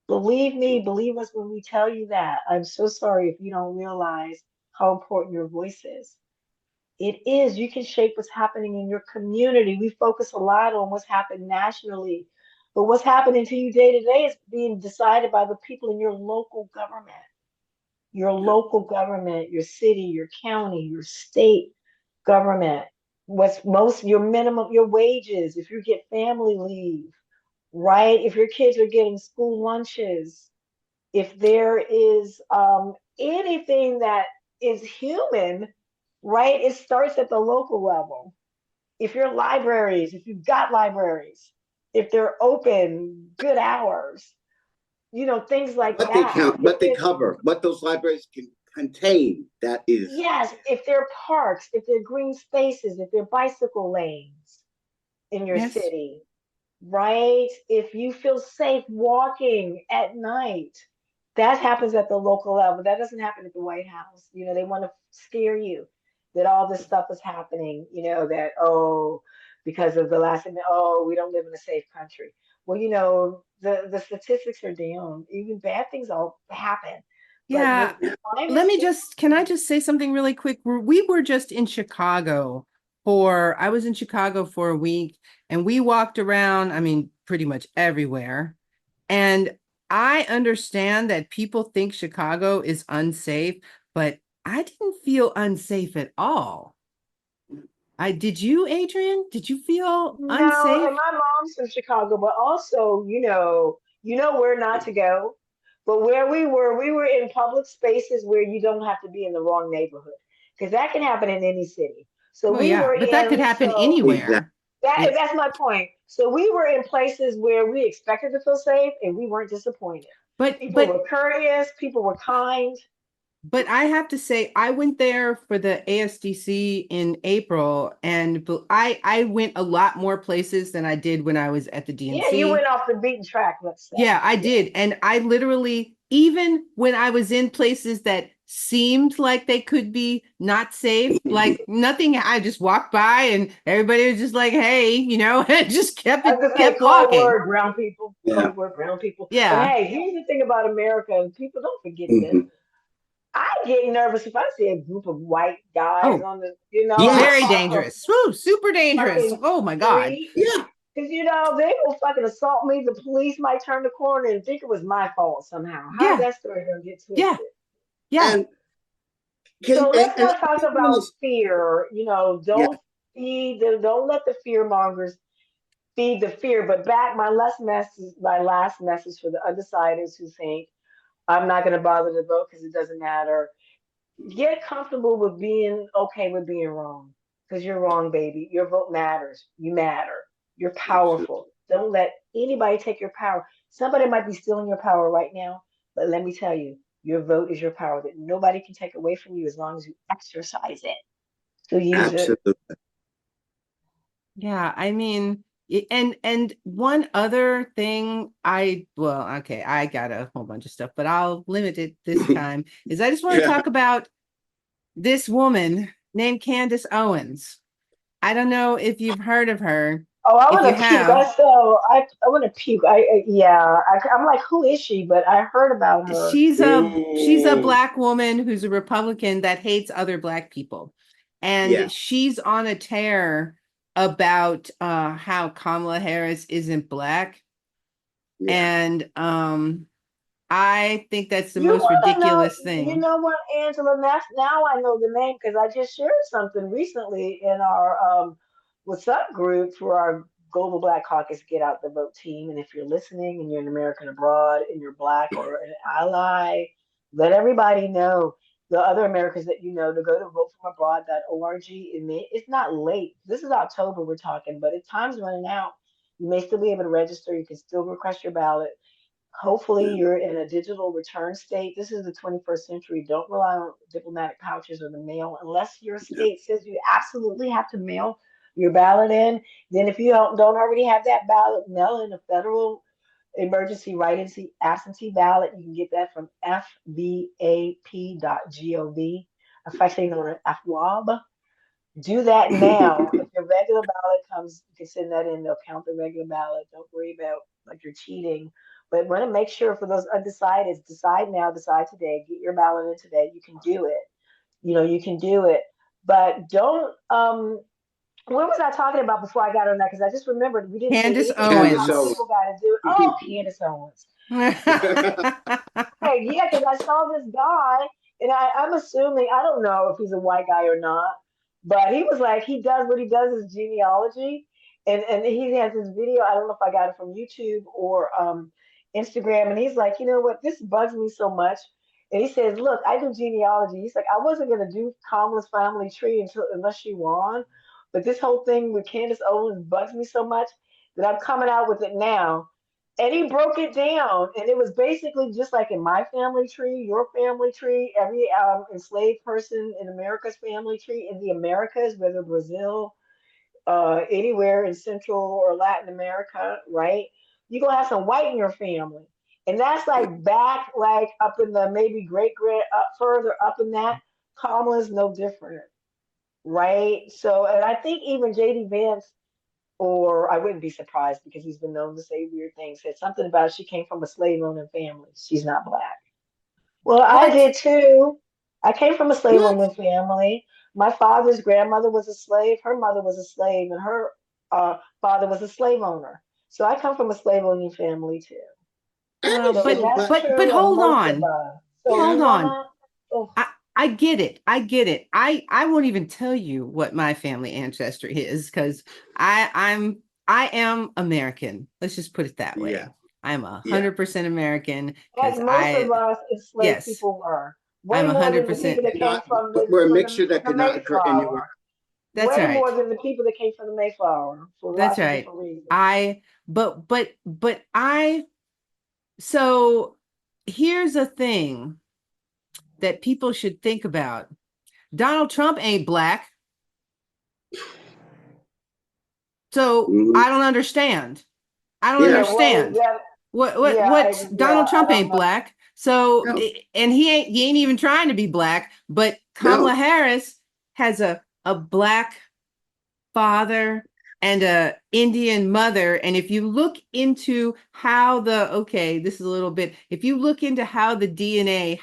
Believe me, believe us when we tell you that. I'm so sorry if you don't realize how important your voice is. It is. You can shape what's happening in your community. We focus a lot on what's happening nationally, but what's happening to you day to day is being decided by the people in your local government. Your Yeah. local government, your city, your county, your state government. What's most your minimum, your wages, if you get family leave, right? If your kids are getting school lunches, if there is anything that is human, right? It starts at the local level. If your libraries, if you've got libraries, if they're open good hours, things like What they that. count, what they cover, what those libraries can contain. That is. Yes, if they're parks, if they're green spaces, if they're bicycle lanes in your Yes. city, right? If you feel safe walking at night, that happens at the local level. That doesn't happen at the White House. They want to scare you that all this stuff is happening, that, oh, because of the last thing, oh, we don't live in a safe country. Well, the statistics are down. Even bad things all happen. But Yeah. the climate change, Can I just say something really quick? We were just in Chicago I was in Chicago for a week and we walked around, I mean, pretty much everywhere. And I understand that people think Chicago is unsafe, but I didn't feel unsafe at all. Did you, Adrian? Did you feel no, unsafe? and my mom's from Chicago, but also, where not to go. But where we were in public spaces where you don't have to be in the wrong neighborhood, because that can happen in any city. So Well, we yeah, were but that could in, happen so Exactly. anywhere. It, that's my point. So we were in places where we expected to feel safe, and we weren't disappointed. but People but were courteous, people were kind. But I have to say, I went there for the ASDC in April, and I went a lot more places than I did when I was at the Yeah, you DNC. went off the beaten track, let's say. Yeah, I Yeah. did. And I literally, even when I was in places that seemed like they could be not safe, like nothing, I just walked by and everybody was just like, hey, and just I was gonna say kept walking. Yeah. code word, brown people. But Yeah. hey, here's the thing about America, and people don't forget this. Mhm. I get nervous if I see a group of white guys Oh, on the, very Yes. across the dangerous. Woo, super dangerous. fucking Oh my God. street. Yeah. Because they will fucking assault me. The police might turn the corner and think it was my fault somehow. How's Yeah. that story gonna get Yeah. twisted? Yeah. And So let's and not talk about fear. yeah. Don't let the fear mongers feed the fear. But back my last message for the undecideds who think I'm not going to bother to vote because it doesn't matter. Get comfortable with being okay with being wrong because you're wrong, baby. Your vote matters. You matter. You're Absolutely. powerful. Don't let anybody take your power. Somebody might be stealing your power right now, but let me tell you, your vote is your power that nobody can take away from you as long as you exercise it. So use it. Absolutely. Yeah, I mean, and one other thing well, okay, I got a whole bunch of stuff, but I'll limit it this time, is I just want to Yeah. talk about this woman named Candace Owens. I don't know if you've heard of her. Oh, I If you want to puke. have, I want to puke. Yeah. I'm like, who is she? But I heard about her. she's a Ooh. black woman who's a Republican that hates other black people. Yeah. And she's on a tear about how Kamala Harris isn't black. Yeah. And I think that's the You most want to know? ridiculous You thing. know what, Angela? Now I know the name because I just shared something recently in our What's Up group for our Global Black Caucus Get Out the Vote team. And if you're listening and you're an American abroad and you're black or an ally, Let everybody know, the other Americans that you know, to go to votefromabroad.org. It's not late. This is October we're talking, but if time's running out, you may still be able to register. You can still request your ballot. Hopefully, you're in a digital return state. This is the 21st century. Don't rely on diplomatic pouches or the mail unless your state says you absolutely have to mail your ballot in. Then, if you don't already have that ballot, mail in a federal emergency write-in absentee ballot. You can get that from fbap.gov, affectionately known as FWAB. Do that now. If your regular ballot comes, you can send that in. They'll count the regular ballot. Don't worry about like you're cheating. But want to make sure for those undecideds, decide now, decide today, get your ballot in today. You can do it. You can do it. But don't what was I talking about before I got on that? Because I just remembered we didn't say Candace anything about Candace how Owens. Owens. people got to do it. Oh, Candace Owens. Hey, yeah, because I saw this guy, and I'm assuming, I don't know if he's a white guy or not, but he was like, he does what he does is genealogy, and he has this video. I don't know if I got it from YouTube or Instagram, and he's like, you know what, this bugs me so much. And he says, look, I do genealogy. He's like, I wasn't gonna do Kamala's family tree unless she won, but this whole thing with Candace Owens bugs me so much that I'm coming out with it now, and he broke it down, and it was basically just like in my family tree, your family tree, every enslaved person in America's family tree, in the Americas, whether Brazil, anywhere in Central or Latin America, right? You're gonna have some white in your family. And that's like back, like up in the maybe great grand, up further up in that. Kamala's no different, right? So, and I think even JD Vance, or I wouldn't be surprised because he's been known to say weird things, said something about she came from a slave owning family. She's not black. Well, I What? did too. I came from a slave What? owning family. My father's grandmother was a slave, her mother was a slave, and her father was a slave owner. So I come from a slave owning family too. Well, So Anderson, that's but but true of hold most of on. us. So yeah. you Hold on. wanna, oh, I get it. I get it. I won't even tell you what my family ancestry is because I am American. Let's just put it that Yeah. way. I'm Yeah. 100% American as because most of us enslaved yes, people were, I'm way more than the people 100%. that came Not, we're a mixture that the could not occur anywhere. Mayflower. That's Way more right. than the people that came from the Mayflower for That's lots of right. different reasons. I so here's a thing that people should think about. Donald Trump ain't black. So Mhm. I don't understand. I don't Yeah. Yeah, well, understand. yeah, Donald I Trump don't ain't know. black. So No. and he ain't even trying to be black, but Kamala No. Harris has a black father and a Indian mother. And if you look into how this is a little bit, if you look into how the DNA,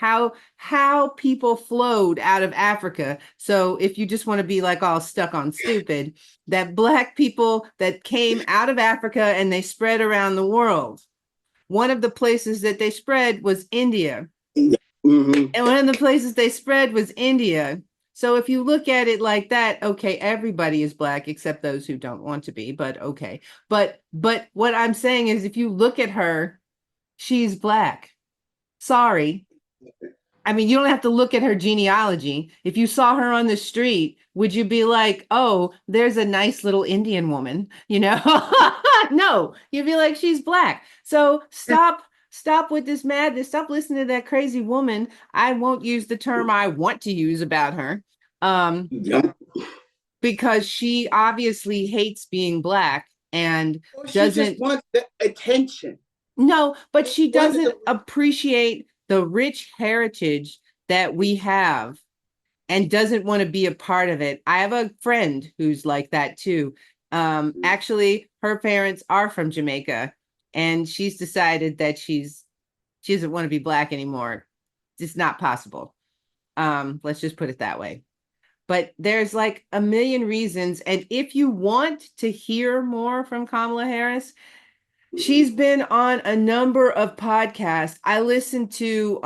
how people flowed out of Africa. So if you just want to be like all stuck on stupid, that black people that came out of Africa and they spread around the world. One of the places that they spread was India. Mm-hmm. And one of the places they spread was India. So if you look at it like that, okay, everybody is black except those who don't want to be, but okay. But what I'm saying is if you look at her, she's black. Sorry. I mean, you don't have to look at her genealogy. If you saw her on the street, would you be like, "Oh, there's a nice little Indian woman," you know? No, you'd be like, "She's black." So stop with this madness. Stop listening to that crazy woman. I won't use the term I want to use about her. Um, Yeah. because she obviously hates being black and Or she just doesn't wants the attention. no, but she Wanted doesn't the, appreciate the rich heritage that we have and doesn't want to be a part of it. I have a friend who's like that too. Actually, her parents are from Jamaica, and she's decided that she doesn't want to be black anymore. It's not possible. Let's just put it that way. But there's like a million reasons. And if you want to hear more from Kamala Harris, she's been on a number of podcasts. I listened to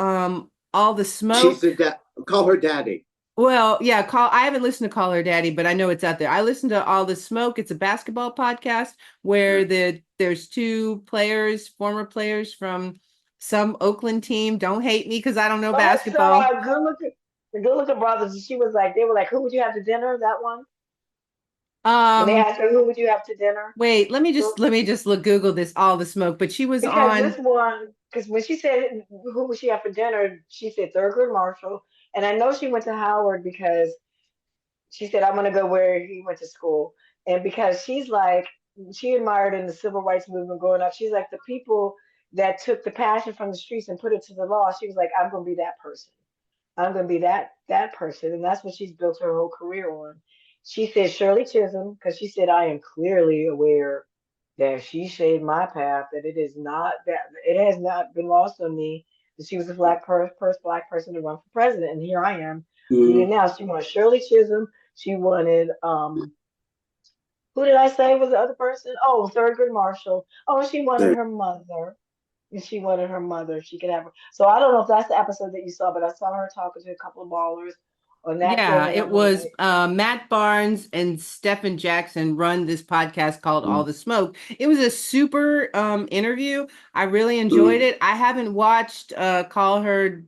All the she's Smoke. the call her daddy. Well, yeah, I haven't listened to Call Her Daddy, but I know it's out there. I listened to All the Smoke. It's a basketball podcast where there's two players, former players from some Oakland team. Don't hate me because I don't know I basketball. saw the good looking brothers, and they were like, who would you have to dinner? That one? When they Um, asked her, who would you have to dinner? wait, So, let me just look Google this all the smoke. But she was because on. this one, because when she said, who would she have for dinner? She said Thurgood Marshall. And I know she went to Howard because she said, I'm going to go where he went to school. And because she's like, she admired in the civil rights movement growing up. She's like the people that took the passion from the streets and put it to the law. She was like, I'm going to be that person. I'm going to be that person. And that's what she's built her whole career on. She said Shirley Chisholm, because she said, I am clearly aware that she shaped my path, that it has not been lost on me that she was a first black person to run for president. And here I am doing it Mhm. now. She wanted Shirley Chisholm. She wanted who did I say was the other person? Oh, Thurgood Marshall. Oh, she wanted her mother. And she wanted her mother. She could have her. So I don't know if that's the episode that you saw, but I saw her talking to a couple of ballers on that thing, Yeah, and it I'm was like, Matt Barnes and Stephen Jackson run this podcast called All Mhm. the Smoke. It was a super interview. I really enjoyed Mhm. it. I haven't watched Call Her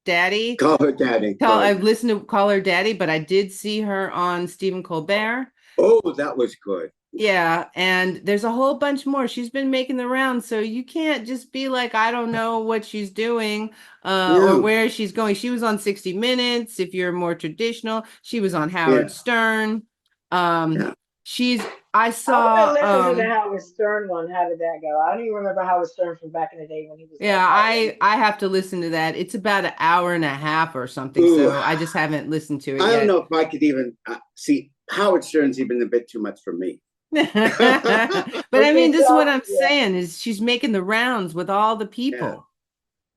Daddy. Call her daddy. Good. I've listened to Call Her Daddy, but I did see her on Stephen Colbert. Oh, that was good. Yeah, and there's a whole bunch more. She's been making the rounds, so you can't just be like, I don't know what she's doing, or No. where she's going. She was on 60 Minutes, if you're more traditional. She was on Howard Yeah. Stern. Um, Yeah. she's I I want to saw listen to the Howard Stern one. How did that go? I don't even remember Howard Stern from back in the day when he was like yeah, outrageous. I have to listen to that. It's about an hour and a half or something, Ooh. so I just haven't listened to it I don't yet. know if I could even see Howard Stern's even a bit too much for me. But I mean, Okay, this is what so I'm yeah. saying is she's making the rounds with all the Yeah. people,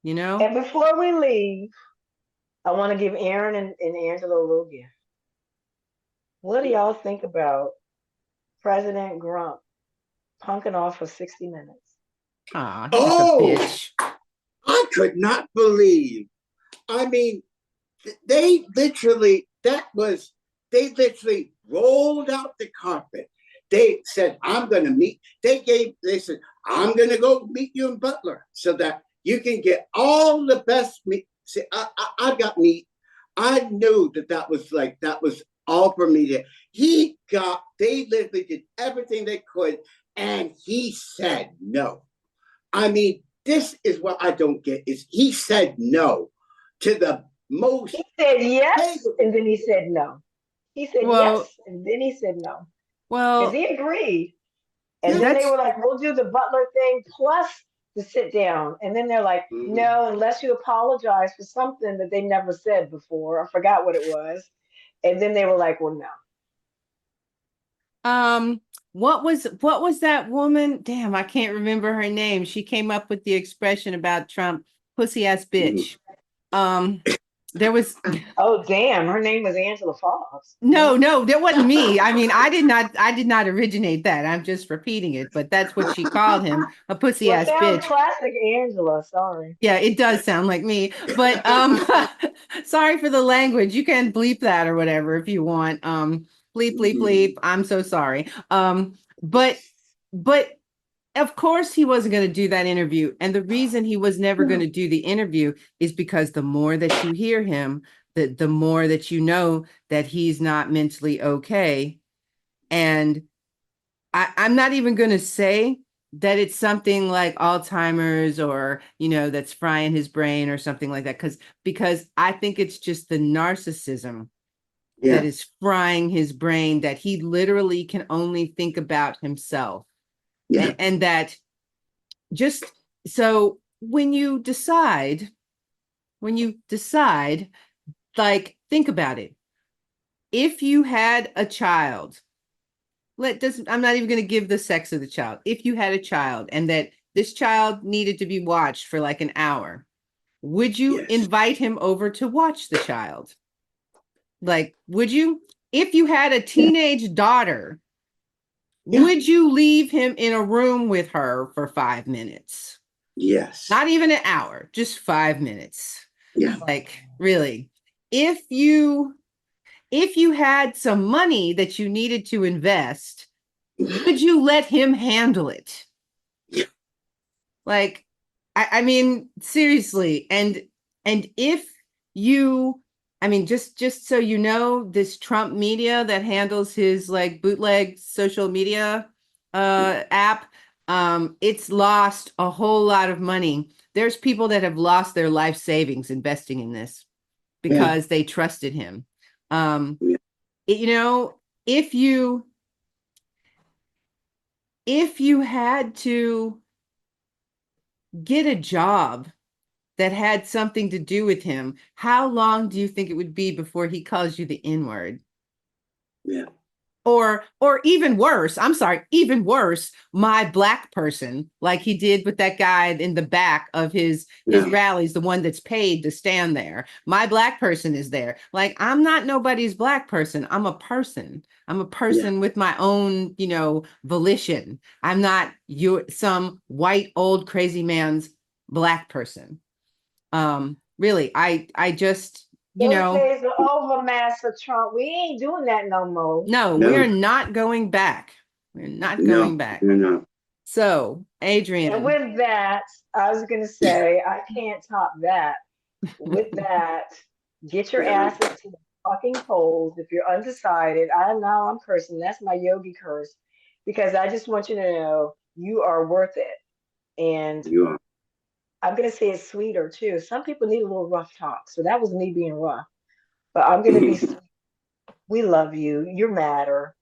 you know? And before we leave, I want to give Aaron and Angela a little gift. What do y'all think about President Grump punking off for 60 minutes? Ah, he's just a Oh, bitch. I could not believe. I mean, they literally, they literally rolled out the carpet. They said, they said, I'm going to go meet you in Butler so that you can get all the best meat. See, I got meat. I knew that was all for me. They literally did everything they could, and he said no. I mean, this is what I don't get is he said no to the most He said yes, favorable. and then he said no. He said Well, yes, and then he said no. Because well, he agreed. And Yeah. then they that's were like, we'll do the Butler thing plus the sit down. And then they're like, Mhm. no, unless you apologize for something that they never said before. I forgot what it was. And then they were like, well, no. um what was that woman? Damn, I can't remember her name. She came up with the expression about Trump, pussy ass Mhm. bitch. Um there was Oh, damn. Her name was Angela Fox. no, No. no, that wasn't me. I mean, I did not originate that. I'm just repeating it, but that's what she called him, a pussy Well, it ass sounds bitch. classic Angela. Sorry. Yeah, it does sound like me, but sorry for the language. You can bleep that or whatever if you want. Bleep bleep bleep. Mhm. I'm so sorry. But but of course he wasn't going to do that interview, and the reason he was never going to do the interview is because the more that you hear him, the more that you know that he's not mentally okay. And I'm not even going to say that it's something like Alzheimer's or, that's frying his brain or something like that. Because I think it's just the narcissism that Yeah. is frying his brain, that he literally can only think about himself. Yeah. And that just so when you decide, like, think about it. If you had a child, I'm not even going to give the sex of the child. If you had a child and that this child needed to be watched for like an hour, would you Yes. invite him over to watch the child? Like, would you? If you had a teenage daughter, Yeah. would you leave him in a room with her for 5 minutes? Yes. Not even an hour, just 5 minutes. Yeah. Like, really. If you if you had some money that you needed to invest, would you let him handle it? Yeah. Like, I mean, seriously, and if you, I mean, just so you know, this Trump media that handles his like bootleg social media app, it's lost a whole lot of money. There's people that have lost their life savings investing in this because they trusted him. Yeah. You know, if you had to get a job that had something to do with him, how long do you think it would be before he calls you the N-word? Yeah. Or even worse, I'm sorry, even worse, my black person, like he did with that guy in the back of his rallies, the one that's paid to stand there. My black person is there. Like, I'm not nobody's black person. I'm a person. I'm a person with my own, volition. I'm not some white old crazy man's black person. Really, I just, Those days are over, Master Trump. We ain't doing that no more. no, No. we're not going back. We're not going back. No. So, Adrian. And with that, I was going to say, I can't top that. With that, get your asses to the fucking polls. If you're undecided, I'm cursing. That's my yogi curse. Because I just want you to know you are worth it. And You are. I'm going to say it sweeter too. Some people need a little rough talk. So that was me being rough. But I'm going to be sweet. We love you. You matter.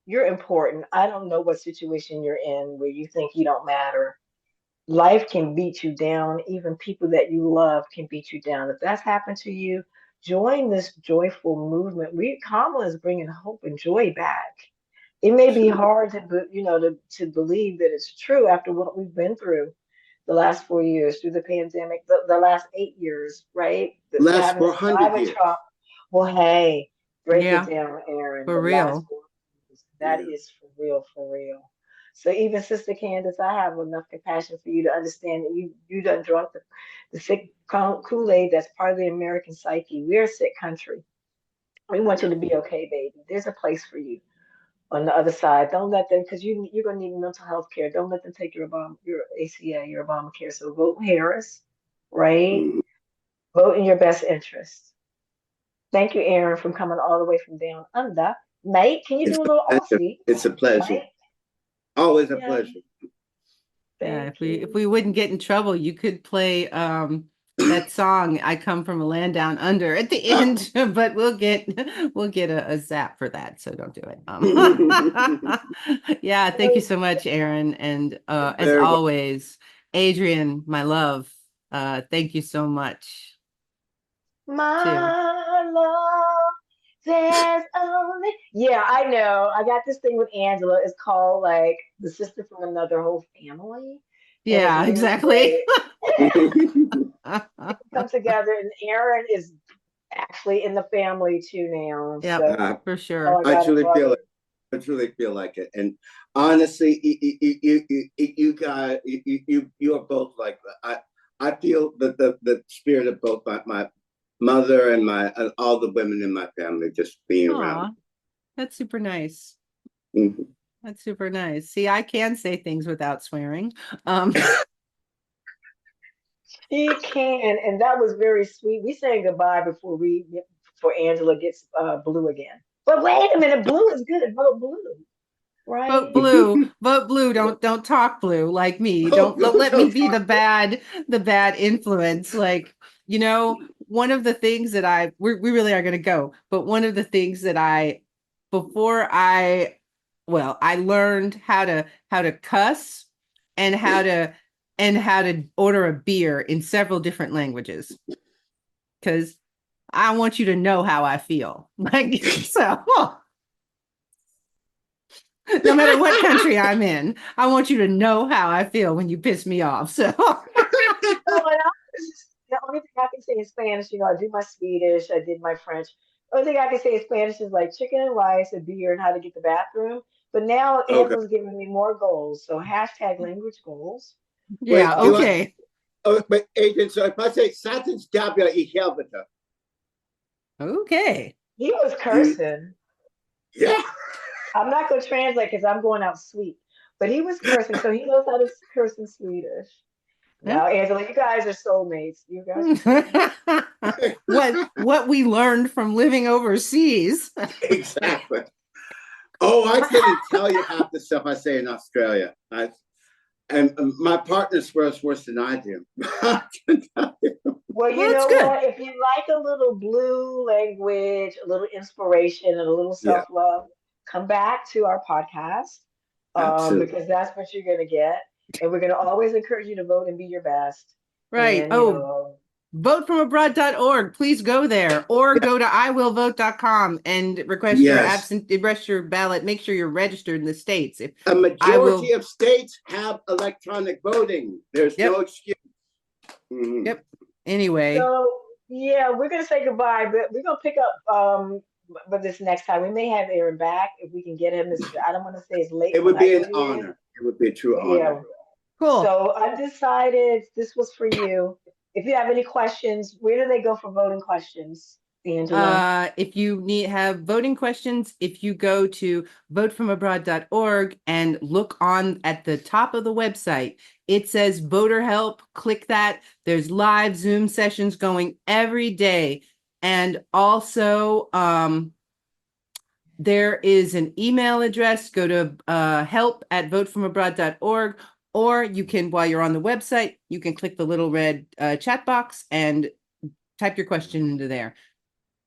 You're important. I don't know what situation you're in where you think you don't matter. Life can beat you down. Even people that you love can beat you down. If that's happened to you, join this joyful movement. Kamala is bringing hope and joy back. It may be hard to believe that it's true after what we've been through the last 4 years, through the pandemic, the last 8 years, right? Last Having to survive 400 with years. Trump. Well, hey, break it Yeah, down, Aaron. for The last real. 4 years. That is for real, for real. So even Sister Candace, I have enough compassion for you to understand that you done drunk the sick Kool-Aid that's part of the American psyche. We're a sick country. We want you to be okay, baby. There's a place for you on the other side. Don't let them, because you're gonna need mental health care. Don't let them take your ACA, your Obamacare. So vote Harris, right? Mhm. Vote in your best interest. Thank you, Aaron, from coming all the way from down under. Mate, can you It's do a a little pleasure. Aussie? It's a pleasure. Mate, Always a yeah, pleasure. Yeah, thank if you. we wouldn't get in trouble, you could play that song "I Come from a Land Down Under" at the end, but we'll get a zap for that, so don't do it. Yeah, thank you so much, Aaron, and as Very well. always, Adrian, my love, thank you so much too. My love, there's only. Yeah, I know. I got this thing with Angela. It's called like the sister from another whole family, and it's Yeah, really exactly. great. Come together, and Aaron is actually in the family too now. Yep, So, for oh, sure. I I got a truly feel brother. it. I truly feel like it. And honestly, you guys, you are both like I feel the spirit of both my mother and all the women in my family just being around. Aw, that's super nice. Mhm. That's super nice. See, I can say things without swearing. Um, He can, and that was very sweet. We saying goodbye before Angela gets blue again. But wait a minute, blue is good. Vote blue, vote right? blue, vote blue. Don't talk blue like me. Oh, Don't let me don't be talk. the bad influence. Like, one of the things that we really are going to go, but one of the things that before I learned how to cuss and how to order a beer in several different languages because I want you to know how I feel. Like, so no matter what country I'm in, I want you to know how I feel when you piss me off. So So and the only thing I can say in Spanish, I do my Swedish, I did my French. The only thing I can say in Spanish is like chicken and rice, a beer, and how to get the bathroom. But now Okay. Angela's giving me more goals. So hashtag language goals. yeah, Wait, do I? okay. Oh, but agent. So if I say Satins Dabia Ihelvita, Okay. He was you cursing. yeah. I'm not going to translate because I'm going out sweet. But he was cursing, so he knows how to curse in Swedish. Wow, Angela, you guys are soulmates. You guys are soulmates. What we learned from living overseas. Exactly. Oh, I couldn't tell you half the stuff I say in Australia. And my partner swears worse than I do. Well, you That's know good. what? If you like a little blue language, a little inspiration, and a little Yeah, self-love, come back to our podcast absolutely. because that's what you're going to get. And we're going to always encourage you to vote and be your best. Right. And, Oh, votefromabroad.org. Please go there or go to iwillvote.com and Yes. request your ballot. Make sure you're registered in the states. If A I will, majority of states have electronic voting. There's Yep. no excuse. Mhm. Yep. Anyway, so, yeah, we're going to say goodbye, but we're going to pick up but this next time. We may have Aaron back if we can get him. I don't want to say it's late. It would be an tonight, honor. It would be a true but yeah. honor. cool. So undecided, this was for you. If you have any questions, where do they go for voting questions, Angela? If you have voting questions, if you go to votefromabroad.org and look on at the top of the website, it says voter help. Click that. There's live Zoom sessions going every day. And also, there is an email address. Go to help@votefromabroad.org, or you can, while you're on the website, you can click the little red chat box and type your question into there.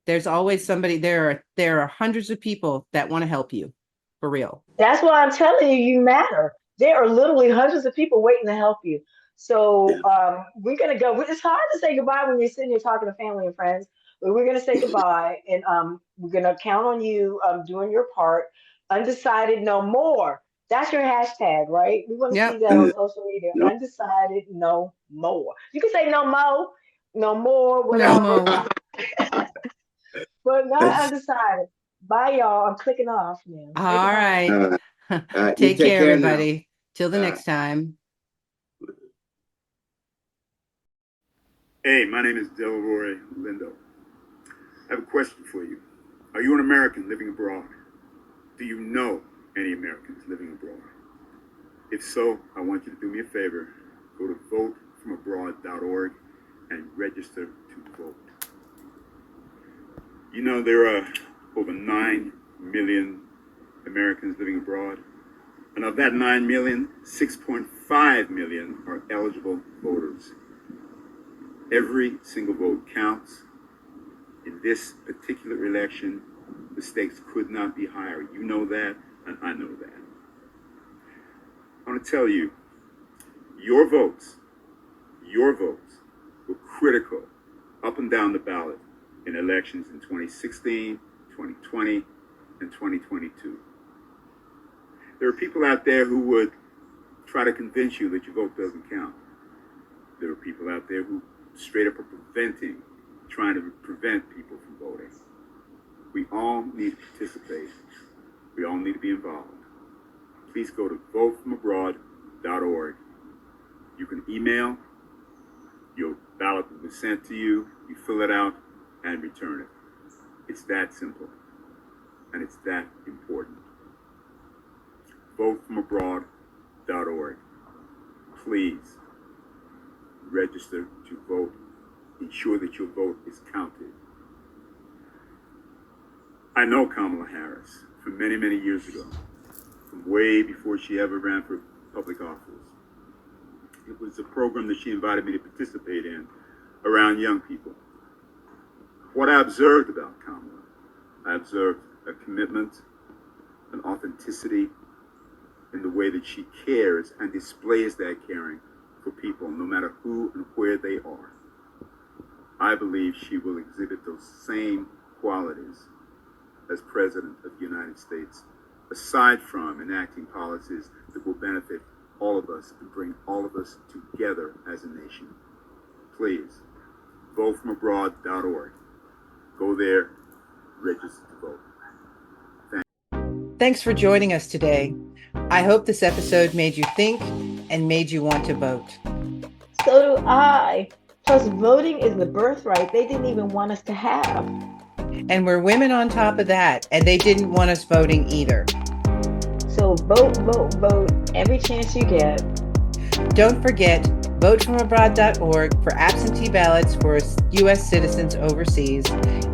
There's always somebody there. There are hundreds of people that want to help you, for real. That's why I'm telling you, you matter. There are literally hundreds of people waiting to help you. So we're gonna go. It's hard to say goodbye when you're sitting here talking to family and friends, but we're gonna say goodbye, and we're gonna count on you doing your part. Undecided, no more. That's your hashtag, right? We want to see Yep. that on social media. No. Undecided, no more. You can say no more, no more, No whatever. more. But not undecided. Bye, y'all. I'm clicking off now. Say All goodbye. right. You Take care, now. everybody. Till the Bye. next time. Hey, my name is Delroy Lindo. I have a question for you. Are you an American living abroad? Do you know any Americans living abroad? If so, I want you to do me a favor. Go to votefromabroad.org and register to vote. You know there are over 9 million Americans living abroad. And of that 9 million, 6.5 million are eligible voters. Every single vote counts. In this particular election, the stakes could not be higher. You know that, and I know that. I want to tell you, your votes were critical up and down the ballot in elections in 2016, 2020, and 2022. There are people out there who would try to convince you that your vote doesn't count. There are people out there who straight up are trying to prevent people from voting. We all need to participate. We all need to be involved. Please go to votefromabroad.org. You can email, your ballot will be sent to you, you fill it out, and return it. It's that simple, and it's that important. Votefromabroad.org. Please register to vote. Ensure that your vote is counted. I know Kamala Harris from many, many years ago, from way before she ever ran for public office. It was a program that she invited me to participate in around young people. What I observed about Kamala, I observed a commitment, an authenticity in the way that she cares and displays that caring for people, no matter who and where they are. I believe she will exhibit those same qualities as President of the United States, aside from enacting policies that will benefit all of us and bring all of us together as a nation. Please, votefromabroad.org. Go there, register to vote. Thanks for joining us today. I hope this episode made you think and made you want to vote. So do I. Plus, voting is the birthright they didn't even want us to have. And we're women on top of that, and they didn't want us voting either. So vote, vote, vote every chance you get. Don't forget, votefromabroad.org for absentee ballots for U.S. citizens overseas.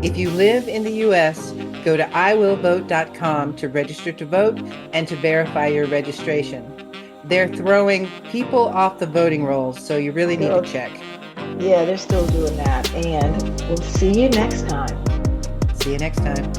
If you live in the U.S., go to iwillvote.com to register to vote and to verify your registration. They're throwing people off the voting rolls, so you really need to check. Yeah, they're still doing that. And we'll see you next time. See you next time.